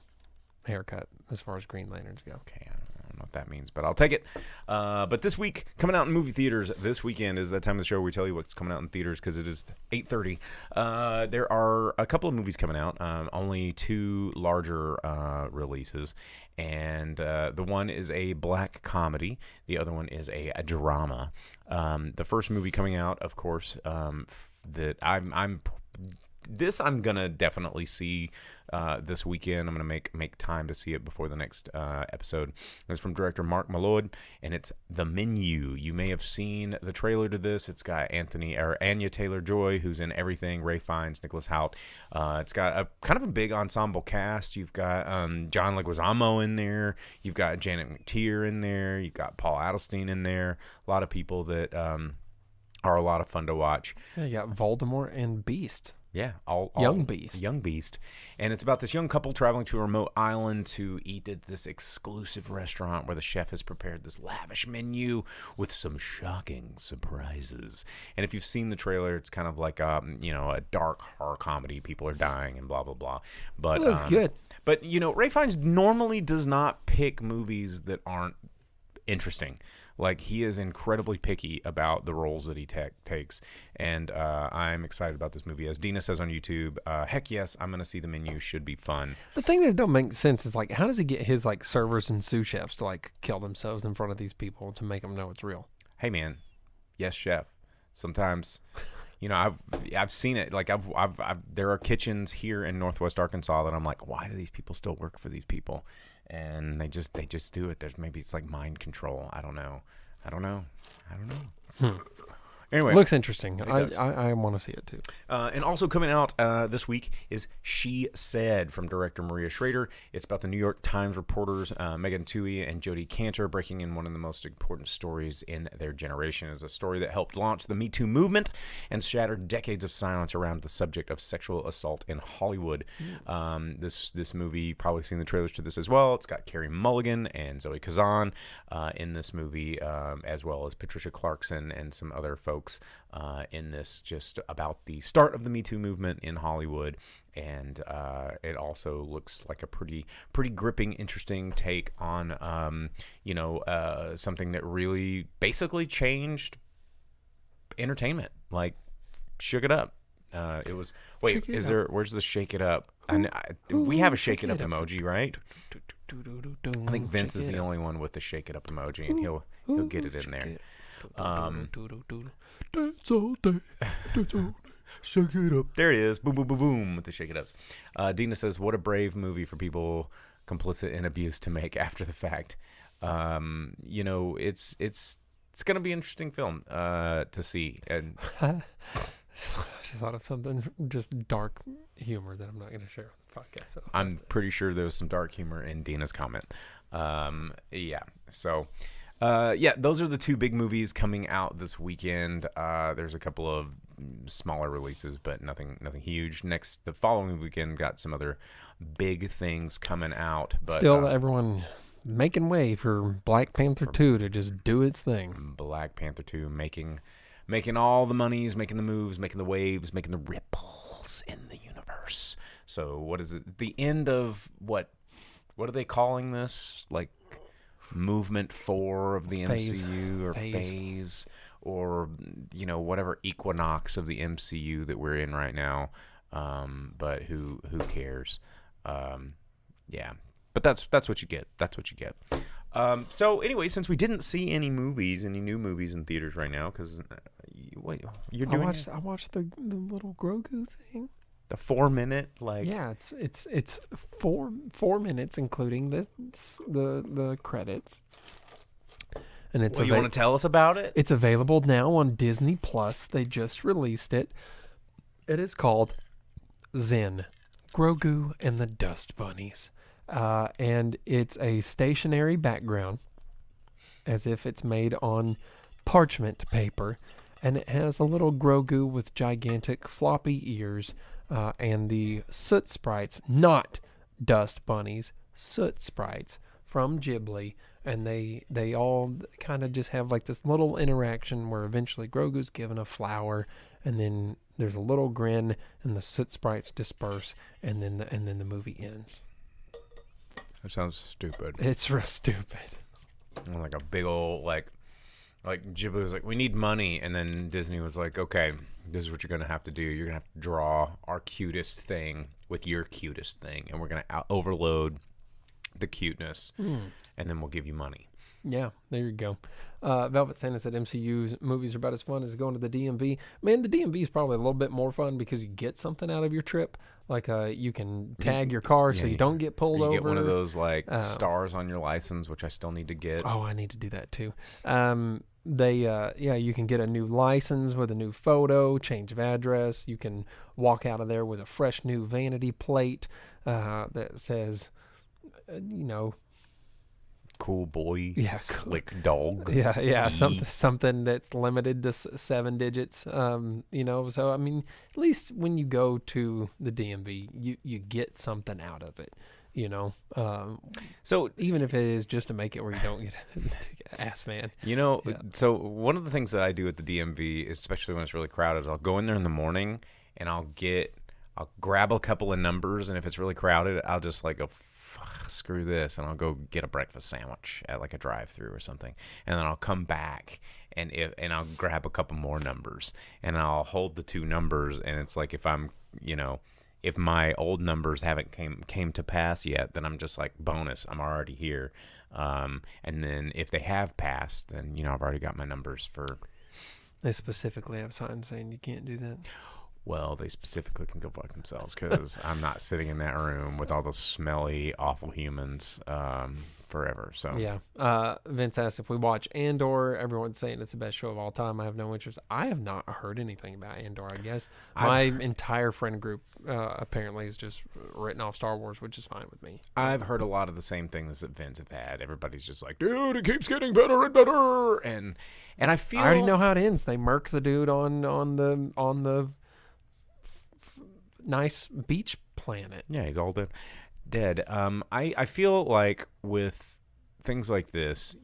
F: haircut as far as Green Lanterns go.
E: Okay, I don't know what that means, but I'll take it. But this week, coming out in movie theaters this weekend is that time of the show where we tell you what's coming out in theaters because it is 8:30. There are a couple of movies coming out, only 2 larger releases, and the one is a black comedy. The other one is a drama. The first movie coming out, of course, that I'm gonna definitely see this weekend. I'm gonna make time to see it before the next episode. It's from director Mark Mylod, and it's The Menu. You may have seen the trailer to this. It's got Anya Taylor-Joy, who's in everything. Ray Fiennes, Nicholas Hoult. It's got a kind of a big ensemble cast. You've got John Leguizamo in there. You've got Janet McTeer in there. You've got Paul Adelstein in there. A lot of people that are a lot of fun to watch.
F: Yeah, you got Voldemort and Beast.
E: Yeah, all
F: Young Beast.
E: Young Beast. And it's about this young couple traveling to a remote island to eat at this exclusive restaurant where the chef has prepared this lavish menu with some shocking surprises. And if you've seen the trailer, it's kind of like a dark horror comedy. People are dying and blah, blah, blah. But
F: It looks good.
E: But, Ray Fiennes normally does not pick movies that aren't interesting. Like, he is incredibly picky about the roles that he takes, and I'm excited about this movie. As Dina says on YouTube, heck yes, I'm going to see The Menu. Should be fun.
F: The thing that don't make sense is, like, how does he get his, like, servers and sous chefs to, like, kill themselves in front of these people to make them know it's real?
E: Hey, man. Yes, chef. Sometimes, I've seen it. Like, there are kitchens here in Northwest Arkansas that I'm like, why do these people still work for these people? And they just do it. Maybe it's like mind control. I don't know. Anyway,
F: looks interesting. I want to see it too.
E: And also coming out this week is She Said from director Maria Schrader. It's about the New York Times reporters Megan Twohey and Jodie Cantor breaking in one of the most important stories in their generation. It's a story that helped launch the Me Too movement and shattered decades of silence around the subject of sexual assault in Hollywood. This movie, you've probably seen the trailers to this as well. It's got Carey Mulligan and Zoe Kazan in this movie, as well as Patricia Clarkson and some other folks in this, just about the start of the Me Too movement in Hollywood. And it also looks like a pretty gripping, interesting take on something that really basically changed entertainment, like shook it up. It was where's the shake it up? We have a shake it up emoji, right? I think Vince is the only one with the shake it up emoji, and he'll get it in there. Dance all day, shake it up. There it is. Boom, boom, boom, boom with the shake it ups. Dina says, "What a brave movie for people complicit in abuse to make after the fact." It's going to be an interesting film to see. And
F: I just thought of something just dark humor that I'm not going to share on the podcast. So
E: I'm pretty sure there was some dark humor in Dina's comment. So. Those are the 2 big movies coming out this weekend. There's a couple of smaller releases, but nothing huge. The following weekend, got some other big things coming out. But
F: still, everyone making way for Black Panther 2 to just do its thing.
E: Black Panther 2 making all the monies, making the moves, making the waves, making the ripples in the universe. So what is it? The end of what are they calling this? Like, movement 4 of the MCU or phase or whatever equinox of the MCU that we're in right now, but who cares? But that's what you get. So anyway, since we didn't see any new movies in theaters right now, because you're doing
F: I watched the little Grogu thing.
E: The 4-minute,
F: it's 4 minutes, including the credits. And it's
E: you want to tell us about it?
F: It's available now on Disney Plus. They just released it. It is called Zen Grogu and the Dust Bunnies, and it's a stationary background, as if it's made on parchment paper. and it has a little Grogu with gigantic floppy ears, and the soot sprites, not dust bunnies, soot sprites from Ghibli, and they all kind of just have like this little interaction where eventually Grogu's given a flower, and then there's a little grin, and the soot sprites disperse, and then the movie ends.
E: That sounds stupid.
F: It's real stupid.
E: Like a big old like Ghibli was like, we need money, and then Disney was like, okay, this is what you're gonna have to do. You're gonna have to draw our cutest thing with your cutest thing, and we're gonna overload the cuteness, and then we'll give you money.
F: Yeah, there you go. Velvet Santa said MCU's movies are about as fun as going to the DMV. Man, the DMV is probably a little bit more fun because you get something out of your trip. Like you can tag your car so you don't get pulled over.
E: You get one of those like stars on your license, which I still need to get.
F: Oh, I need to do that too. You can get a new license with a new photo, change of address. You can walk out of there with a fresh new vanity plate that says,
E: cool boy,
F: yeah,
E: slick dog.
F: Yeah, something that's limited to 7 digits. So I mean, at least when you go to the DMV, you get something out of it. So even if it is just to make it where you don't get ass man.
E: So one of the things that I do at the DMV, especially when it's really crowded, is I'll go in there in the morning and I'll grab a couple of numbers, and if it's really crowded, I'll just like go, screw this, and I'll go get a breakfast sandwich at like a drive-thru or something, and then I'll come back and I'll grab a couple more numbers, and I'll hold the 2 numbers, and it's like if I'm if my old numbers haven't came to pass yet, then I'm just like, bonus, I'm already here. And then if they have passed, then I've already got my numbers for.
F: They specifically have signs saying you can't do that.
E: Well, they specifically can go fuck themselves, because I'm not sitting in that room with all those smelly, awful humans forever. So
F: yeah. Vince asked if we watch Andor. Everyone's saying it's the best show of all time. I have no interest. I have not heard anything about Andor. I guess my entire friend group apparently is just written off Star Wars, which is fine with me.
E: I've heard a lot of the same things that Vince have had. Everybody's just like, dude, it keeps getting better and better, and I feel I
F: already know how it ends. They murk the dude on the nice beach planet.
E: Yeah, he's all dead. I feel like with things like this,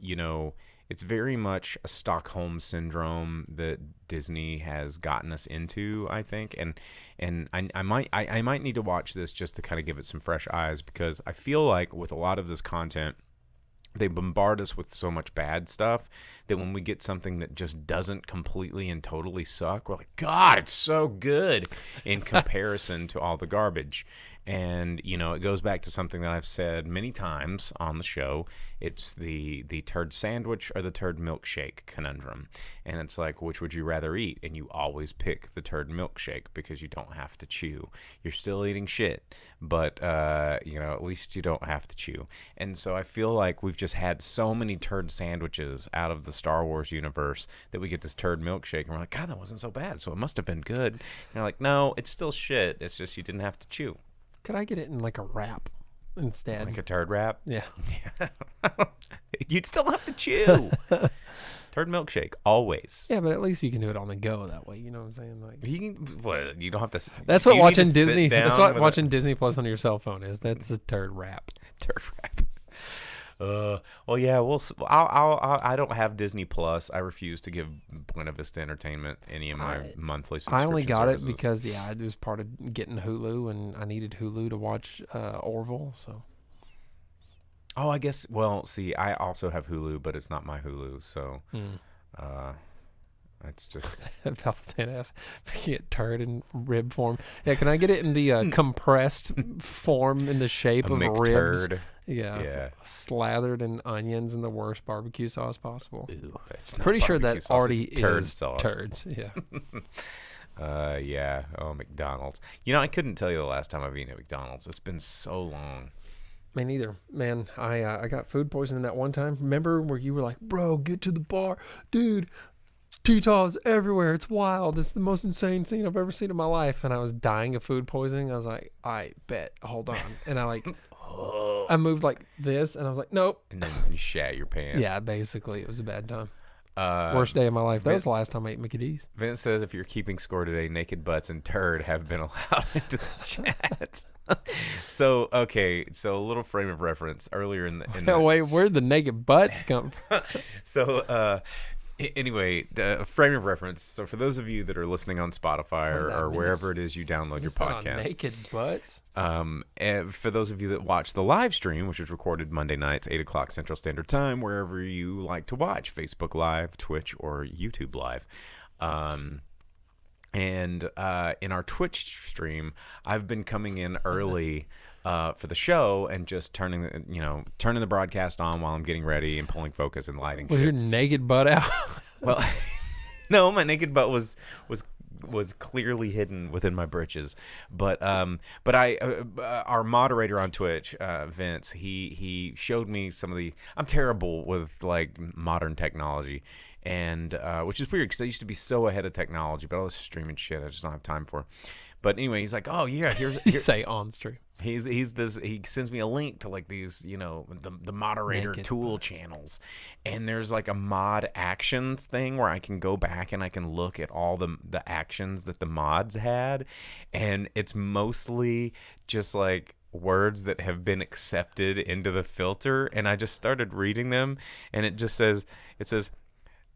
E: it's very much a Stockholm syndrome that Disney has gotten us into, I think, and I might need to watch this just to kind of give it some fresh eyes, because I feel like with a lot of this content, they bombard us with so much bad stuff that when we get something that just doesn't completely and totally suck, we're like, God, it's so good in comparison to all the garbage. And, it goes back to something that I've said many times on the show. It's the turd sandwich or the turd milkshake conundrum. And it's like, which would you rather eat? And you always pick the turd milkshake because you don't have to chew. You're still eating shit, but, at least you don't have to chew. And so I feel like we've just had so many turd sandwiches out of the Star Wars universe that we get this turd milkshake, and we're like, God, that wasn't so bad, so it must have been good. And you're like, no, it's still shit. It's just you didn't have to chew.
F: Could I get it in like a wrap instead?
E: Like a turd wrap?
F: Yeah.
E: You'd still have to chew. Turd milkshake, always.
F: Yeah, but at least you can do it on the go that way. You know what I'm saying? Like
E: you don't have to.
F: That's what watching Disney. That's what watching Disney Plus on your cell phone is. That's a turd wrap.
E: Turd wrap. Well, yeah. I don't have Disney Plus. I refuse to give Buena Vista Entertainment any of my monthly subscription
F: I only got
E: services.
F: it because it was part of getting Hulu, and I needed Hulu to watch Orville. So.
E: Oh, I guess. Well, see, I also have Hulu, but it's not my Hulu, so. It's just
F: get turd in rib form. Yeah, can I get it in the compressed form in the shape of ribs? Yeah, slathered in onions and the worst barbecue sauce possible.
E: Ew, it's not
F: pretty sure that
E: sauce,
F: already
E: turd
F: is
E: sauce.
F: Turds. Yeah.
E: Yeah. Oh, McDonald's. I couldn't tell you the last time I've eaten at McDonald's. It's been so long.
F: Me neither, man. I got food poisoning that one time. Remember where you were like, bro, get to the bar, dude. Tito's everywhere. It's wild. It's the most insane scene I've ever seen in my life. And I was dying of food poisoning. I was like, I bet. Hold on. And I moved like this, and I was like, nope.
E: And then you shat your pants.
F: Yeah, basically, it was a bad time. Worst day of my life. That was the last time I ate Mickey D's.
E: Vince says if you're keeping score today, naked butts and turd have been allowed into the chat. So a little frame of reference earlier in the
F: Wait, where'd the naked butts come from?
E: So anyway, the frame of reference. So for those of you that are listening on Spotify or wherever it is you download your podcast,
F: naked butts.
E: And for those of you that watch the live stream, which is recorded Monday nights, 8 o'clock Central Standard Time, wherever you like to watch, Facebook Live, Twitch, or YouTube Live. And in our Twitch stream, I've been coming in early for the show and just turning the broadcast on while I'm getting ready and pulling focus and lighting.
F: Was your naked butt out?
E: Well, no, my naked butt was clearly hidden within my britches. But our moderator on Twitch, Vince, he showed me some of the. I'm terrible with like modern technology. And which is weird because I used to be so ahead of technology, but all this streaming shit I just don't have time for. But anyway, he's like, "Oh yeah, here's
F: say on stream."
E: He sends me a link to like these, the moderator
F: naked
E: tool
F: butts.
E: channels, and there's like a mod actions thing where I can go back and I can look at all the actions that the mods had, and it's mostly just like words that have been accepted into the filter, and I just started reading them, and it says.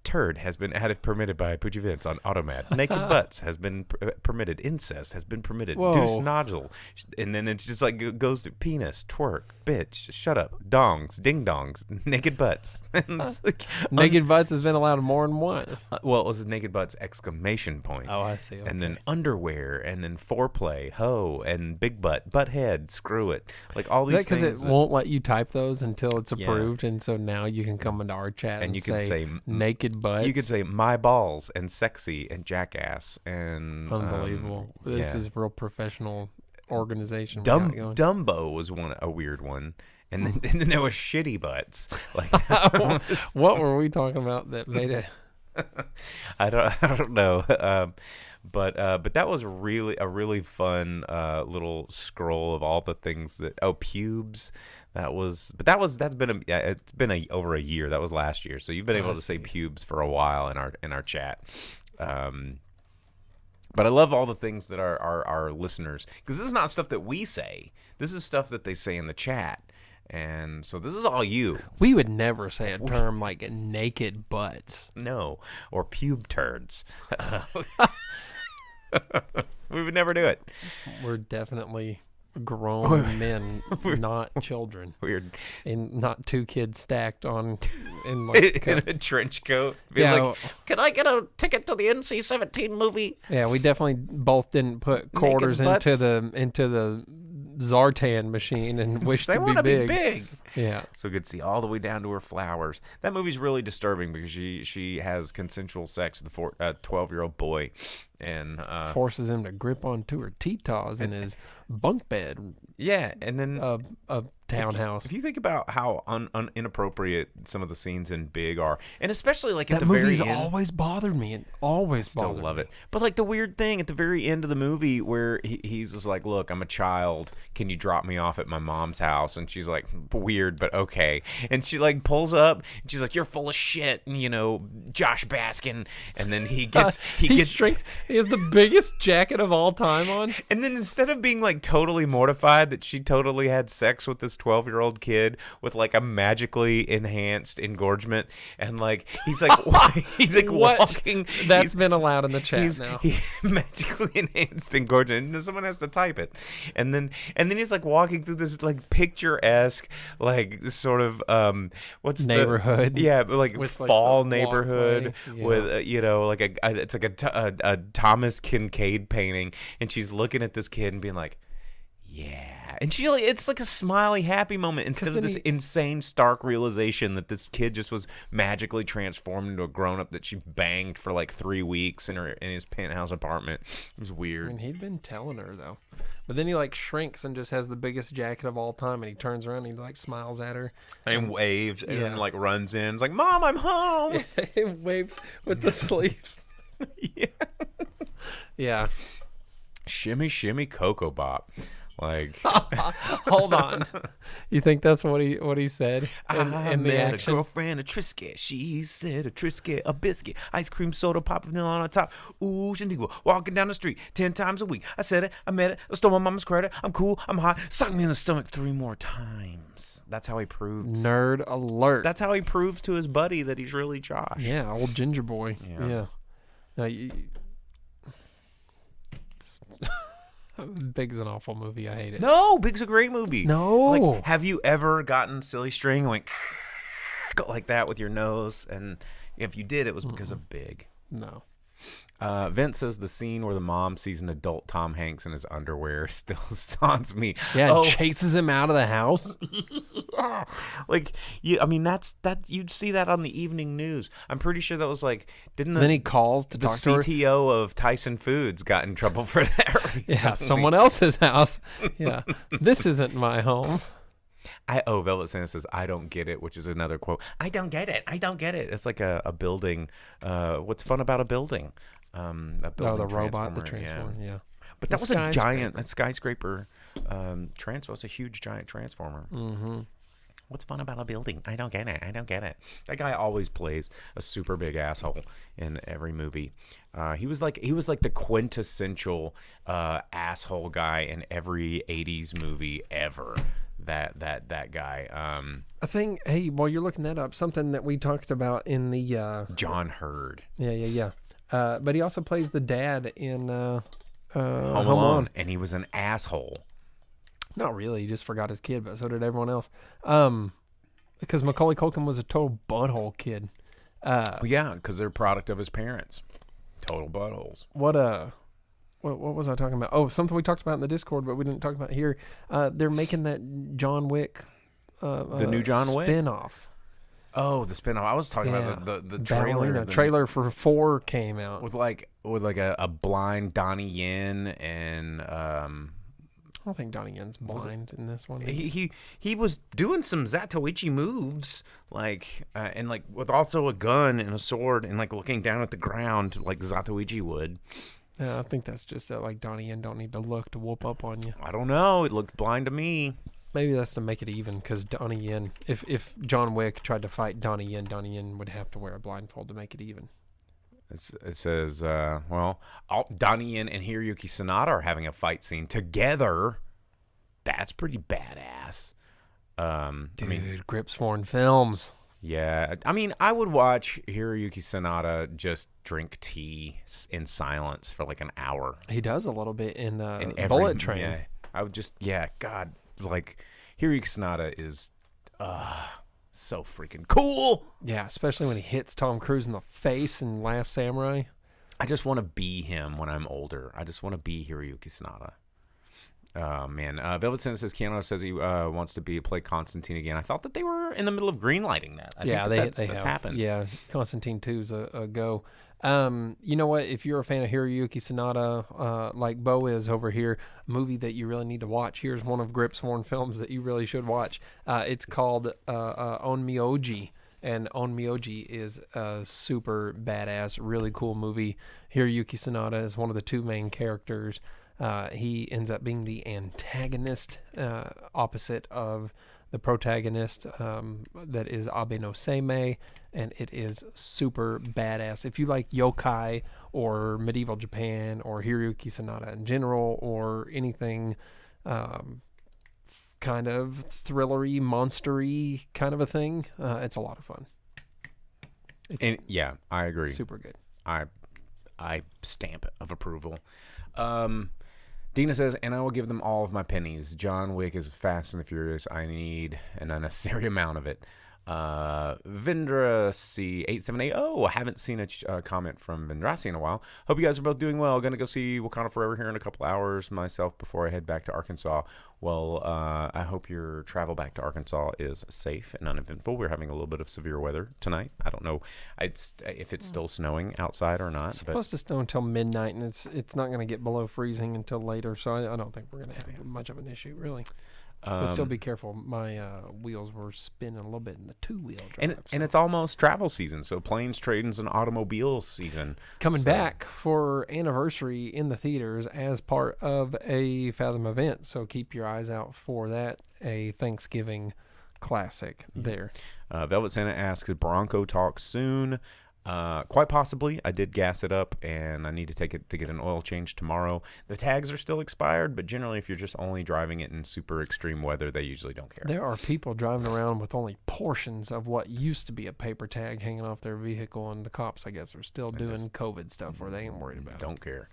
E: Turd has been added permitted by Poochie Vince on Automat. Naked butts has been permitted. Incest has been permitted.
F: Whoa.
E: Deuce nodule. And then it's just like it goes to penis, twerk, bitch, shut up, dongs, ding dongs, naked butts. And it's like,
F: Naked butts has been allowed more than once.
E: well, it was naked butts exclamation point.
F: Oh, I see. Okay.
E: And then underwear, and then foreplay, hoe, and big butt, butt head, screw it. Like all these things.
F: Because it won't let you type those until it's approved, and so now you can come into our chat and
E: you can say
F: naked butts.
E: You could say my balls and sexy and jackass and
F: unbelievable. This is real professional organization.
E: Dumbo was a weird one, and then there was shitty butts. Like
F: what were we talking about that made it?
E: I don't know. But that was really a really fun little scroll of all the things that pubes. It's been over a year. That was last year. So you've been able to say pubes for a while in our chat. But I love all the things that our listeners, because this is not stuff that we say. This is stuff that they say in the chat. And so this is all you.
F: We would never say a term like naked butts.
E: No, or pube turds. We would never do it.
F: We're definitely grown men, not children.
E: Weird.
F: And not two kids stacked on in like
E: in a trench coat.
F: Yeah.
E: Like, can I get a ticket to the NC-17 movie?
F: Yeah, we definitely both didn't put quarters into the Zartan machine and wished
E: they
F: to
E: want to
F: be
E: be big.
F: Yeah.
E: So we could see all the way down to her flowers. That movie's really disturbing because she has consensual sex with a 12-year-old boy and
F: forces him to grip onto her tee-taws in his bunk bed.
E: Yeah, and then
F: a townhouse.
E: If you think about how inappropriate some of the scenes in Big are, and especially like at
F: that
E: the very
F: movie's
E: end,
F: always bothered me. It always
E: still
F: bothered
E: love
F: me.
E: it. But like the weird thing at the very end of the movie where he's just like, "Look, I'm a child. Can you drop me off at my mom's house?" And she's like, "Weird, but okay." And she like pulls up. And she's like, "You're full of shit." And, Josh Baskin. And then he gets
F: strength. He has the biggest jacket of all time on.
E: And then instead of being like totally mortified that she totally had sex with this 12-year-old kid with like a magically enhanced engorgement, and like he's like walking.
F: That's been allowed in the chat now.
E: He magically enhanced engorgement. And someone has to type it, and then he's like walking through this like picturesque like sort of what's
F: neighborhood?
E: Like with fall like neighborhood with it's like a Thomas Kincaid painting, and she's looking at this kid and being like, yeah. And it's like a smiley, happy moment instead of this insane, stark realization that this kid just was magically transformed into a grown-up that she banged for like 3 weeks in his penthouse apartment. It was weird.
F: I mean, he'd been telling her, though. But then he like shrinks and just has the biggest jacket of all time, and he turns around and he like smiles at her.
E: And waves and like runs in. It's like, "Mom, I'm home."
F: He waves with the sleeve.
E: Yeah.
F: Yeah.
E: Shimmy, shimmy, Cocoa Bop. Like,
F: Hold on. You think that's what he said in the
E: met
F: action?
E: a girlfriend, a Trisket. She said a Trisket, a biscuit, ice cream soda, pop vanilla on top. Ooh, Shaniqua, walking down the street 10 times a week. I said it, I met it, I stole my mama's credit. I'm cool, I'm hot. Suck me in the stomach 3 more times. That's how he proves.
F: Nerd alert.
E: That's how he proves to his buddy that he's really Josh.
F: Yeah, old ginger boy.
E: Yeah.
F: Now, Big's an awful movie. I hate it.
E: No, Big's a great movie.
F: No.
E: Like, have you ever gotten silly string and went go like that with your nose? And if you did, it was because of Big.
F: No.
E: Vince says the scene where the mom sees an adult Tom Hanks in his underwear still haunts me.
F: Yeah,
E: Oh,
F: chases him out of the house.
E: yeah. Like, I mean, that you'd see that on the evening news. I'm pretty sure that was like,
F: Then he calls to
E: the
F: talk to her.
E: CTO of Tyson Foods got in trouble for that recently.
F: Yeah, someone else's house. Yeah, this isn't my home.
E: Velvet Santa says, I don't get it, which is another quote. I don't get it. I don't get it. It's like a building. What's fun about a building? A building
F: the robot, the
E: transformer,
F: transformer. Yeah.
E: But that was a giant skyscraper. Transformer was a huge giant transformer.
F: Mm-hmm.
E: What's fun about a building? I don't get it. I don't get it. That guy always plays a super big asshole in every movie. He was like the quintessential asshole guy in every 80s movie ever. That guy.
F: I think. Hey, while you're looking that up, something that we talked about in the
E: John Hurd.
F: Yeah. But he also plays the dad in Home
E: Alone, and he was an asshole.
F: Not really. He just forgot his kid, but so did everyone else. Because Macaulay Culkin was a total butthole kid.
E: Well, yeah, because they're a product of his parents. Total buttholes.
F: What was I talking about? Oh, something we talked about in the Discord, but we didn't talk about here. They're making that John Wick.
E: The new John Wick
F: spinoff.
E: Oh, the spinoff. I was talking about the trailer.
F: The trailer for 4 came out
E: with like a blind Donnie Yen and
F: I don't think Donnie Yen's blind in this one.
E: He was doing some Zatoichi moves, like and like with also a gun and a sword and like looking down at the ground like Zatoichi would.
F: Yeah, I think that's just that like Donnie Yen don't need to look to whoop up on you.
E: I don't know. It looked blind to me.
F: Maybe that's to make it even, because Donnie Yen, if John Wick tried to fight Donnie Yen would have to wear a blindfold to make it even.
E: It says, Donnie Yen and Hiroyuki Sanada are having a fight scene together. That's pretty badass.
F: Dude, Grips Foreign Films.
E: Yeah, I mean, I would watch Hiroyuki Sanada just drink tea in silence for like an hour.
F: He does a little bit in
E: Bullet
F: Train.
E: Yeah, I would just, God, like Hiroyuki Sanada is so freaking cool.
F: Yeah, especially when he hits Tom Cruise in the face in Last Samurai.
E: I just want to be him when I'm older. I just want to be Hiroyuki Sanada. Oh, man. Velvet Sin says Keanu says he wants to play Constantine again. I thought that they were in the middle of greenlighting that. I think that's
F: have
E: happened.
F: Yeah, Constantine 2's a go. You know what? If you're a fan of Hiroyuki Sanada, like Bo is over here, a movie that you really need to watch. Here's one of Grips Foreign Films that you really should watch. It's called Onmyoji. And Onmyoji is a super badass, really cool movie. Hiroyuki Sanada is one of the 2 main characters. He ends up being the antagonist, opposite of the protagonist, that is Abe no Seimei, and it is super badass. If you like yokai or medieval Japan or Hiroyuki Sanada in general or anything kind of thrillery, monstery kind of a thing, it's a lot of fun.
E: Yeah, I agree.
F: Super good.
E: I stamp of approval. Dina says, and I will give them all of my pennies. John Wick is Fast and the Furious. I need an unnecessary amount of it. Vindrasi 8780. Oh, I haven't seen a comment from Vindrasi in a while. Hope you guys are both doing well. Gonna go see Wakanda Forever here in a couple hours myself before I head back to Arkansas. Well, I hope your travel back to Arkansas is safe and uneventful. We're having a little bit of severe weather tonight. I don't know if it's still snowing outside or not.
F: It's supposed to snow until midnight, and it's not going to get below freezing until later, so I don't think we're going to have much of an issue, really. But still be careful. My wheels were spinning a little bit in the two-wheel drive.
E: And it's almost travel season, so planes, trains, and automobiles season.
F: Coming back for anniversary in the theaters as part of a Fathom event. So keep your eyes out for that. A Thanksgiving classic there.
E: Velvet Santa asks, Bronco talk soon? Quite possibly. I did gas it up, and I need to take it to get an oil change tomorrow. The tags are still expired, but generally if you're just only driving it in super extreme weather, they usually don't care.
F: There are people driving around with only portions of what used to be a paper tag hanging off their vehicle, and the cops, I guess, are still doing COVID stuff where they ain't worried about it.
E: Don't care.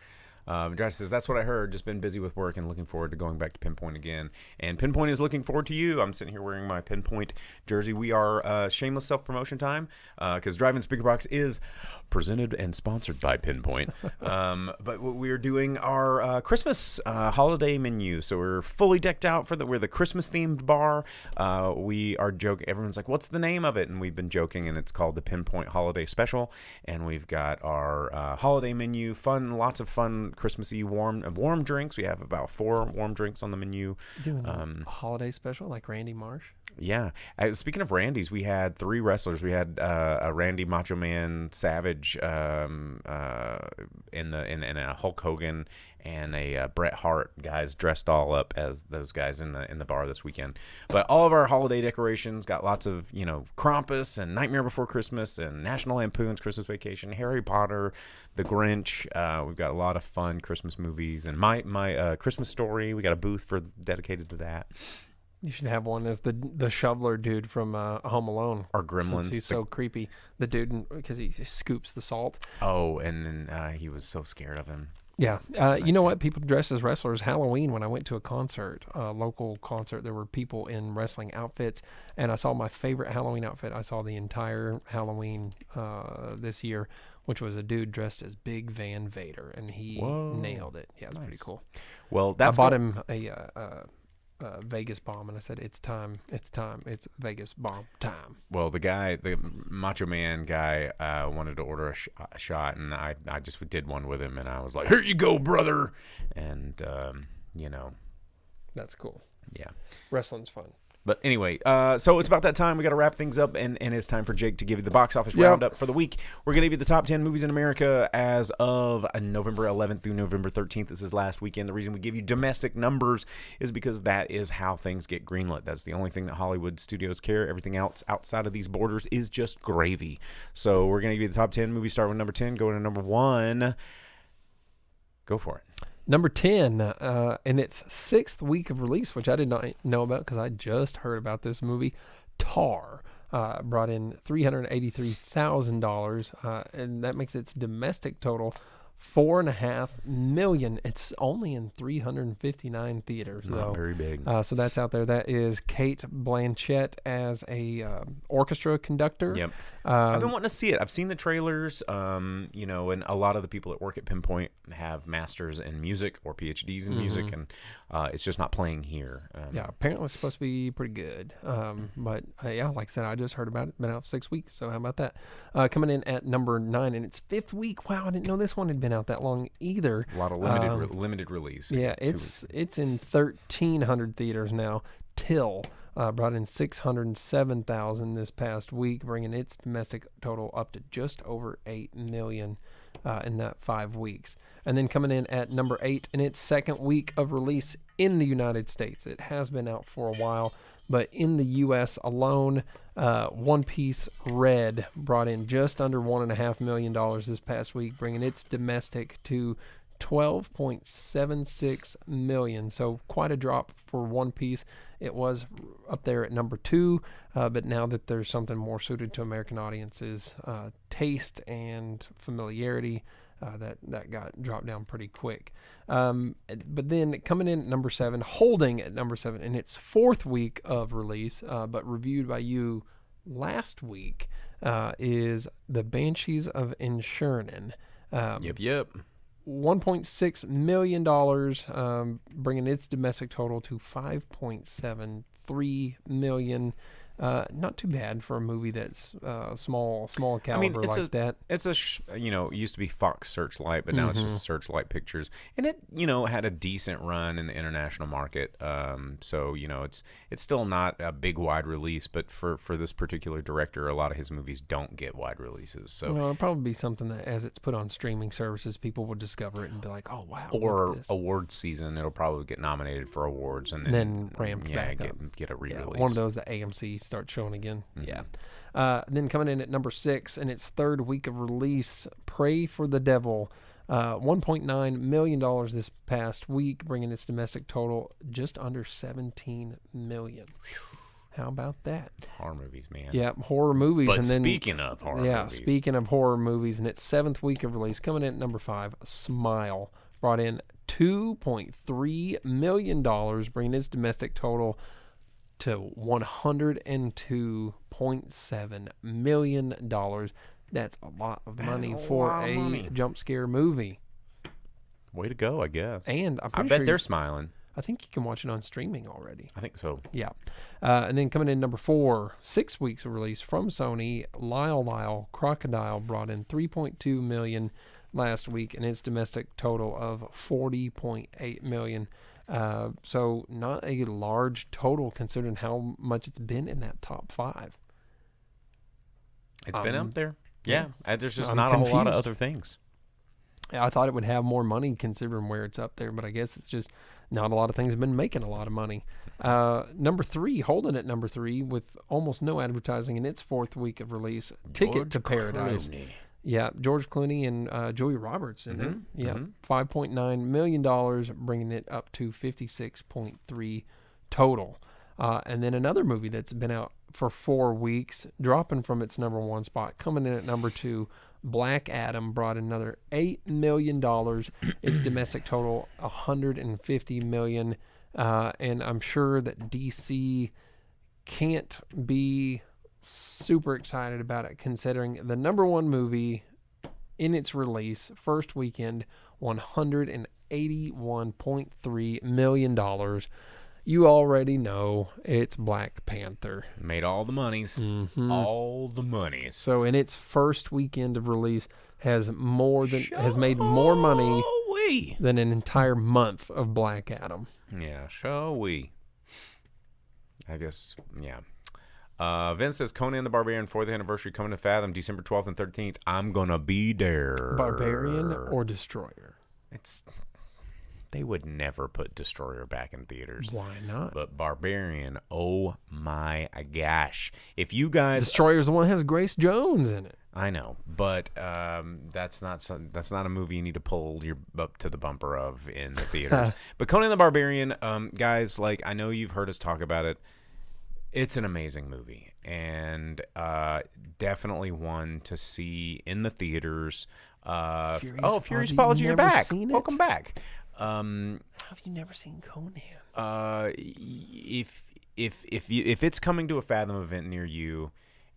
E: Josh says, that's what I heard. Just been busy with work and looking forward to going back to Pinpoint again. And Pinpoint is looking forward to you. I'm sitting here wearing my Pinpoint jersey. We are shameless self-promotion time because Drive-In Speaker Box is presented and sponsored by Pinpoint. But we're doing our Christmas holiday menu. So we're fully decked out we're the Christmas-themed bar. We are joking. Everyone's like, what's the name of it? And we've been joking, and it's called the Pinpoint Holiday Special. And we've got our holiday menu, lots of fun Christmassy warm drinks. We have about 4 warm drinks on the menu.
F: Doing a holiday special like Randy Marsh?
E: Yeah. Speaking of Randy's, we had 3 wrestlers. We had a Randy Macho Man Savage in a Hulk Hogan and a Bret Hart, guys dressed all up as those guys in the bar this weekend. But all of our holiday decorations got lots of, Krampus and Nightmare Before Christmas and National Lampoon's Christmas Vacation, Harry Potter, The Grinch. We've got a lot of fun Christmas movies, and my Christmas Story. We got a booth dedicated to that.
F: You should have one as the shoveler dude from Home Alone.
E: Or Gremlins.
F: Since he's so creepy. The dude, because he scoops the salt.
E: Oh, and then he was so scared of him.
F: Yeah. You know what? People dress as wrestlers. Halloween, when I went to a local concert, there were people in wrestling outfits, and I saw my favorite Halloween outfit. I saw the entire Halloween this year, which was a dude dressed as Big Van Vader, and he nailed it. Yeah, it was pretty cool.
E: Well,
F: I bought him a Vegas bomb, and I said, it's Vegas bomb time.
E: Well, the Macho Man guy wanted to order a shot, and I just did one with him, and I was like, here you go, brother. And
F: that's cool.
E: Yeah,
F: wrestling's fun.
E: But anyway, so it's about that time. We got to wrap things up, and it's time for Jake to give you the box office roundup for the week. We're going to give you the top 10 movies in America as of November 11th through November 13th. This is last weekend. The reason we give you domestic numbers is because that is how things get greenlit. That's the only thing that Hollywood studios care. Everything else outside of these borders is just gravy. So we're going to give you the top 10 movies. Start with number 10, go to number 1. Go for it.
F: Number 10, in its 6th week of release, which I did not know about because I just heard about this movie, Tar, brought in $383,000, and that makes its domestic total $4.5 million. It's only in 359 theaters, though.
E: Not very big.
F: So that's out there. That is Kate Blanchett as a orchestra conductor.
E: Yep. I've been wanting to see it. I've seen the trailers. And a lot of the people that work at Pinpoint have masters in music or PhDs in music, and it's just not playing here.
F: Yeah, apparently it's supposed to be pretty good. But like I said, I just heard about it. Been out 6 weeks, so how about that? Coming in at number 9 in its 5th week. Wow, I didn't know this one had been out that long either.
E: A lot of limited release.
F: Yeah, it's in 1,300 theaters now. Till brought in $607,000 this past week, bringing its domestic total up to just over $8 million in that 5 weeks. And then coming in at number 8 in its 2nd week of release in the United States. It has been out for a while, but in the U.S. alone, One Piece Red brought in just under $1.5 million this past week, bringing its domestic to $12.76 million. So quite a drop for One Piece. It was up there at number 2, but now that there's something more suited to American audiences' taste and familiarity, that got dropped down pretty quick. But then coming in at number 7, holding at number 7 in its 4th week of release, but reviewed by you last week, is The Banshees of Inisherin.
E: Yep.
F: $1.6 million, bringing its domestic total to $5.73 million. Not too bad for a movie that's small caliber that.
E: It's it used to be Fox Searchlight, but now it's just Searchlight Pictures, and it had a decent run in the international market. So it's still not a big wide release, but for this particular director, a lot of his movies don't get wide releases. So
F: it'll probably be something that as it's put on streaming services, people will discover it and be like, oh wow.
E: Or awards season, it'll probably get nominated for awards and
F: then ramped back up.
E: Get a re-release.
F: Yeah, one of those that AMC start showing again. Yeah. Then coming in at number 6 in its third week of release, Pray for the Devil. $1.9 million this past week, bringing its domestic total just under $17 million. How about that?
E: Horror movies, man.
F: Yeah, horror movies.
E: But
F: and then,
E: speaking of horror movies.
F: Speaking of horror movies, in its 7th week of release, coming in at number 5, Smile. Brought in $2.3 million, bringing its domestic total to $102.7 million. That's a lot of money for a jump scare movie.
E: Way to go, I guess.
F: And
E: I bet they're smiling.
F: I think you can watch it on streaming already.
E: I think so.
F: Yeah. And then coming in number 4, 6 weeks of release from Sony, Lyle Crocodile brought in $3.2 million last week, and its domestic total of $40.8 million. So not a large total considering how much it's been in that top 5.
E: It's been up there. Yeah. There's just not a whole lot of other things.
F: I thought it would have more money considering where it's up there, but I guess it's just not a lot of things have been making a lot of money. Number 3, holding at number 3 with almost no advertising in its 4th week of release, Ticket to Paradise.
E: Clooney.
F: Yeah, George Clooney and Julia Roberts in it. Yeah, $5.9 million, bringing it up to 56.3 total. And then another movie that's been out for 4 weeks, dropping from its number 1 spot, coming in at number 2, Black Adam brought another $8 million. Its domestic total, $150 million. And I'm sure that DC can't be super excited about it considering the number 1 movie in its release first weekend, $181.3 million. You already know it's Black Panther.
E: Made all the monies. All the monies.
F: So in its first weekend of release has made more money than an entire month of Black Adam.
E: Yeah, shall we? I guess, yeah. Vince says Conan the Barbarian 4th anniversary coming to Fathom December 12th and 13th. I'm gonna be there.
F: Barbarian or Destroyer?
E: They would never put Destroyer back in theaters.
F: Why not?
E: But Barbarian, oh my gosh! If you guys,
F: Destroyer's the one that has Grace Jones in it.
E: I know, but that's not a movie you need to pull your up to the bumper of in the theaters. But Conan the Barbarian, guys, like I know you've heard us talk about it. It's an amazing movie, and definitely one to see in the theaters. Furious Apology, you're back. Welcome back.
F: How have you never seen Conan?
E: If it's coming to a Fathom event near you,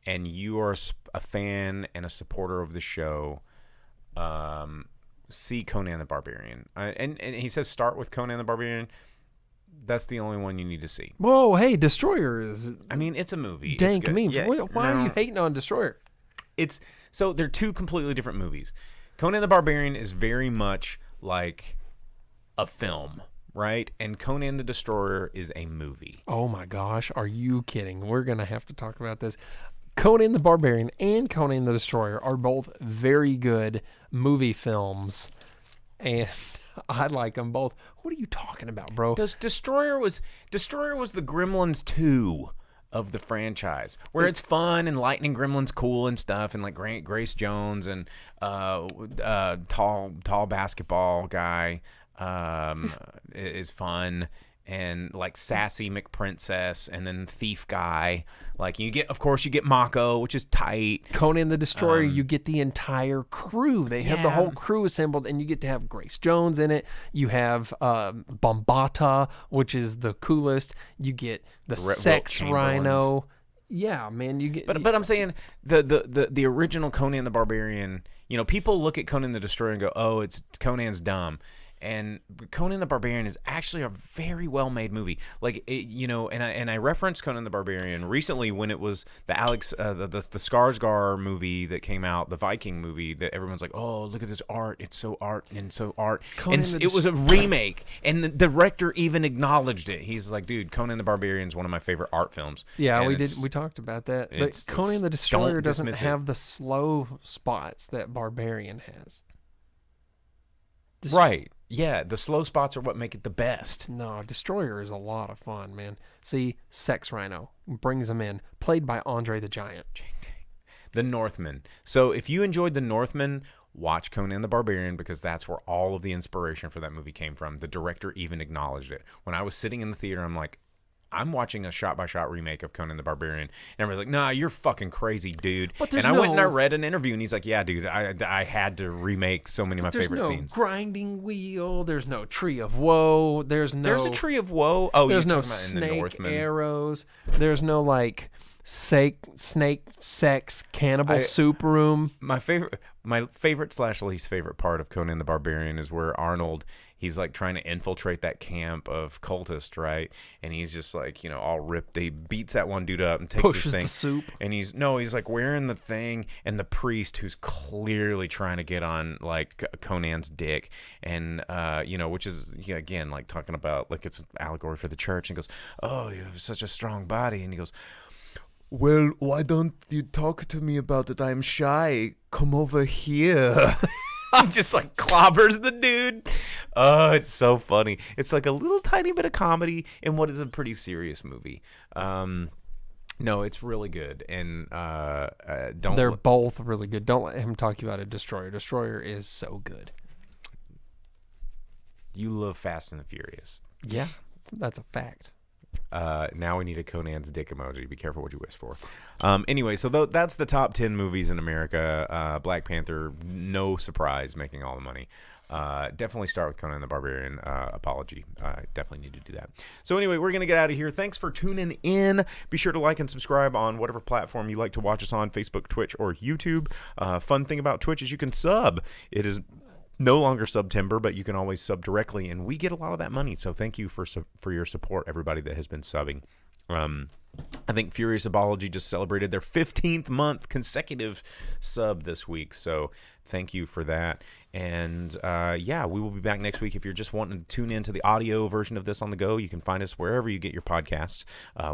E: and you are a fan and a supporter of the show, see Conan the Barbarian. And he says start with Conan the Barbarian. That's the only one you need to see.
F: Whoa, hey, Destroyer is...
E: I mean, it's a movie.
F: Dank memes. Yeah, why are you hating on Destroyer?
E: So they're two completely different movies. Conan the Barbarian is very much like a film, right? And Conan the Destroyer is a movie.
F: Oh my gosh, are you kidding? We're going to have to talk about this. Conan the Barbarian and Conan the Destroyer are both very good movie films, and I like them both. What are you talking about, bro?
E: Destroyer was the Gremlins 2 of the franchise, where it's fun and Lightning Gremlin's cool and stuff, and like Grace Jones and tall basketball guy is fun, and like sassy McPrincess, and then thief guy. Like you get Mako, which is tight.
F: Conan the Destroyer, you get the entire crew. They have the whole crew assembled, and you get to have Grace Jones in it. You have Bombata, which is the coolest. You get the Sex Rhino. Yeah, man, you get.
E: But I'm saying the original Conan the Barbarian. You know, people look at Conan the Destroyer and go, "Oh, it's Conan's dumb." And Conan the Barbarian is actually a very well-made movie. Like, and I referenced Conan the Barbarian recently when it was the Skarsgård movie that came out, the Viking movie that everyone's like, oh, look at this art. It's so art and so art. And it was a remake, and the director even acknowledged it. He's like, dude, Conan the Barbarian is one of my favorite art films.
F: Yeah, we talked about that. But Conan the Destroyer doesn't have the slow spots that Barbarian has.
E: Right. Yeah, the slow spots are what make it the best.
F: No, Destroyer is a lot of fun, man. See, Sex Rhino brings him in, played by Andre the Giant.
E: The Northman. So if you enjoyed The Northman, watch Conan the Barbarian, because that's where all of the inspiration for that movie came from. The director even acknowledged it. When I was sitting in the theater, I'm like, I'm watching a shot-by-shot remake of Conan the Barbarian. And everybody's like, nah, you're fucking crazy, dude. And I went and I read an interview, and he's like, yeah, dude, I had to remake so many of my favorite scenes.
F: There's no grinding wheel. There's no Tree of Woe. There's a
E: Tree of Woe. Oh,
F: there's no snake arrows. There's no, like, snake sex cannibal soup room.
E: My favorite / least favorite part of Conan the Barbarian is where Arnold, he's like trying to infiltrate that camp of cultists, right? And he's just like, all ripped. He beats that one dude up and takes his thing.
F: The soup.
E: And he's like wearing the thing, and the priest, who's clearly trying to get on like Conan's dick, and which is again like talking about like it's an allegory for the church. And he goes, oh, you have such a strong body, and he goes, well, why don't you talk to me about it? I'm shy. Come over here. He just like clobbers the dude. Oh, it's so funny. It's like a little tiny bit of comedy in what is a pretty serious movie. No, it's really good. And
F: they're both really good. Don't let him talk you about a Destroyer. Destroyer is so good.
E: You love Fast and the Furious.
F: Yeah, that's a fact.
E: Now we need a Conan's dick emoji. Be careful what you wish for. Anyway, so that's the top 10 movies in America. Black Panther, no surprise, making all the money. Definitely start with Conan the Barbarian. Apology. I definitely need to do that. So anyway, we're going to get out of here. Thanks for tuning in. Be sure to like and subscribe on whatever platform you like to watch us on, Facebook, Twitch, or YouTube. Fun thing about Twitch is you can sub. It is no longer September, but you can always sub directly, and we get a lot of that money. So thank you for your support, everybody that has been subbing. I think Furious Apology just celebrated their 15th month consecutive sub this week, so thank you for that. And we will be back next week. If you're just wanting to tune into the audio version of this on the go, you can find us wherever you get your podcasts.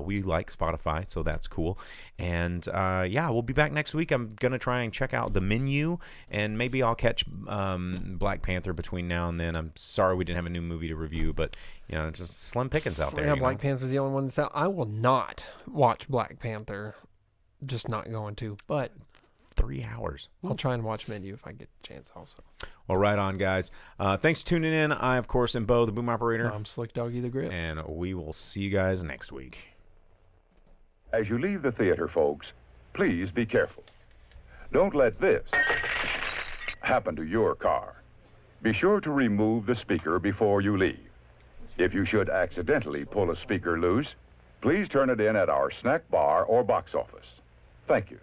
E: We like Spotify, so that's cool. And we'll be back next week. I'm gonna try and check out the menu, and maybe I'll catch Black Panther between now and then. I'm sorry we didn't have a new movie to review, but just slim pickings out there.
F: Yeah, Black Panther's the only one that's out. I will not watch Black Panther. Just not going to, but
E: 3 hours.
F: I'll try and watch menu if I get the chance also.
E: Well, right on, guys. Thanks for tuning in. I, of course, am Bo, the boom operator.
F: I'm Slick Doggy the Grip.
E: And we will see you guys next week.
B: As you leave the theater, folks, please be careful. Don't let this happen to your car. Be sure to remove the speaker before you leave. If you should accidentally pull a speaker loose, please turn it in at our snack bar or box office. Thank you.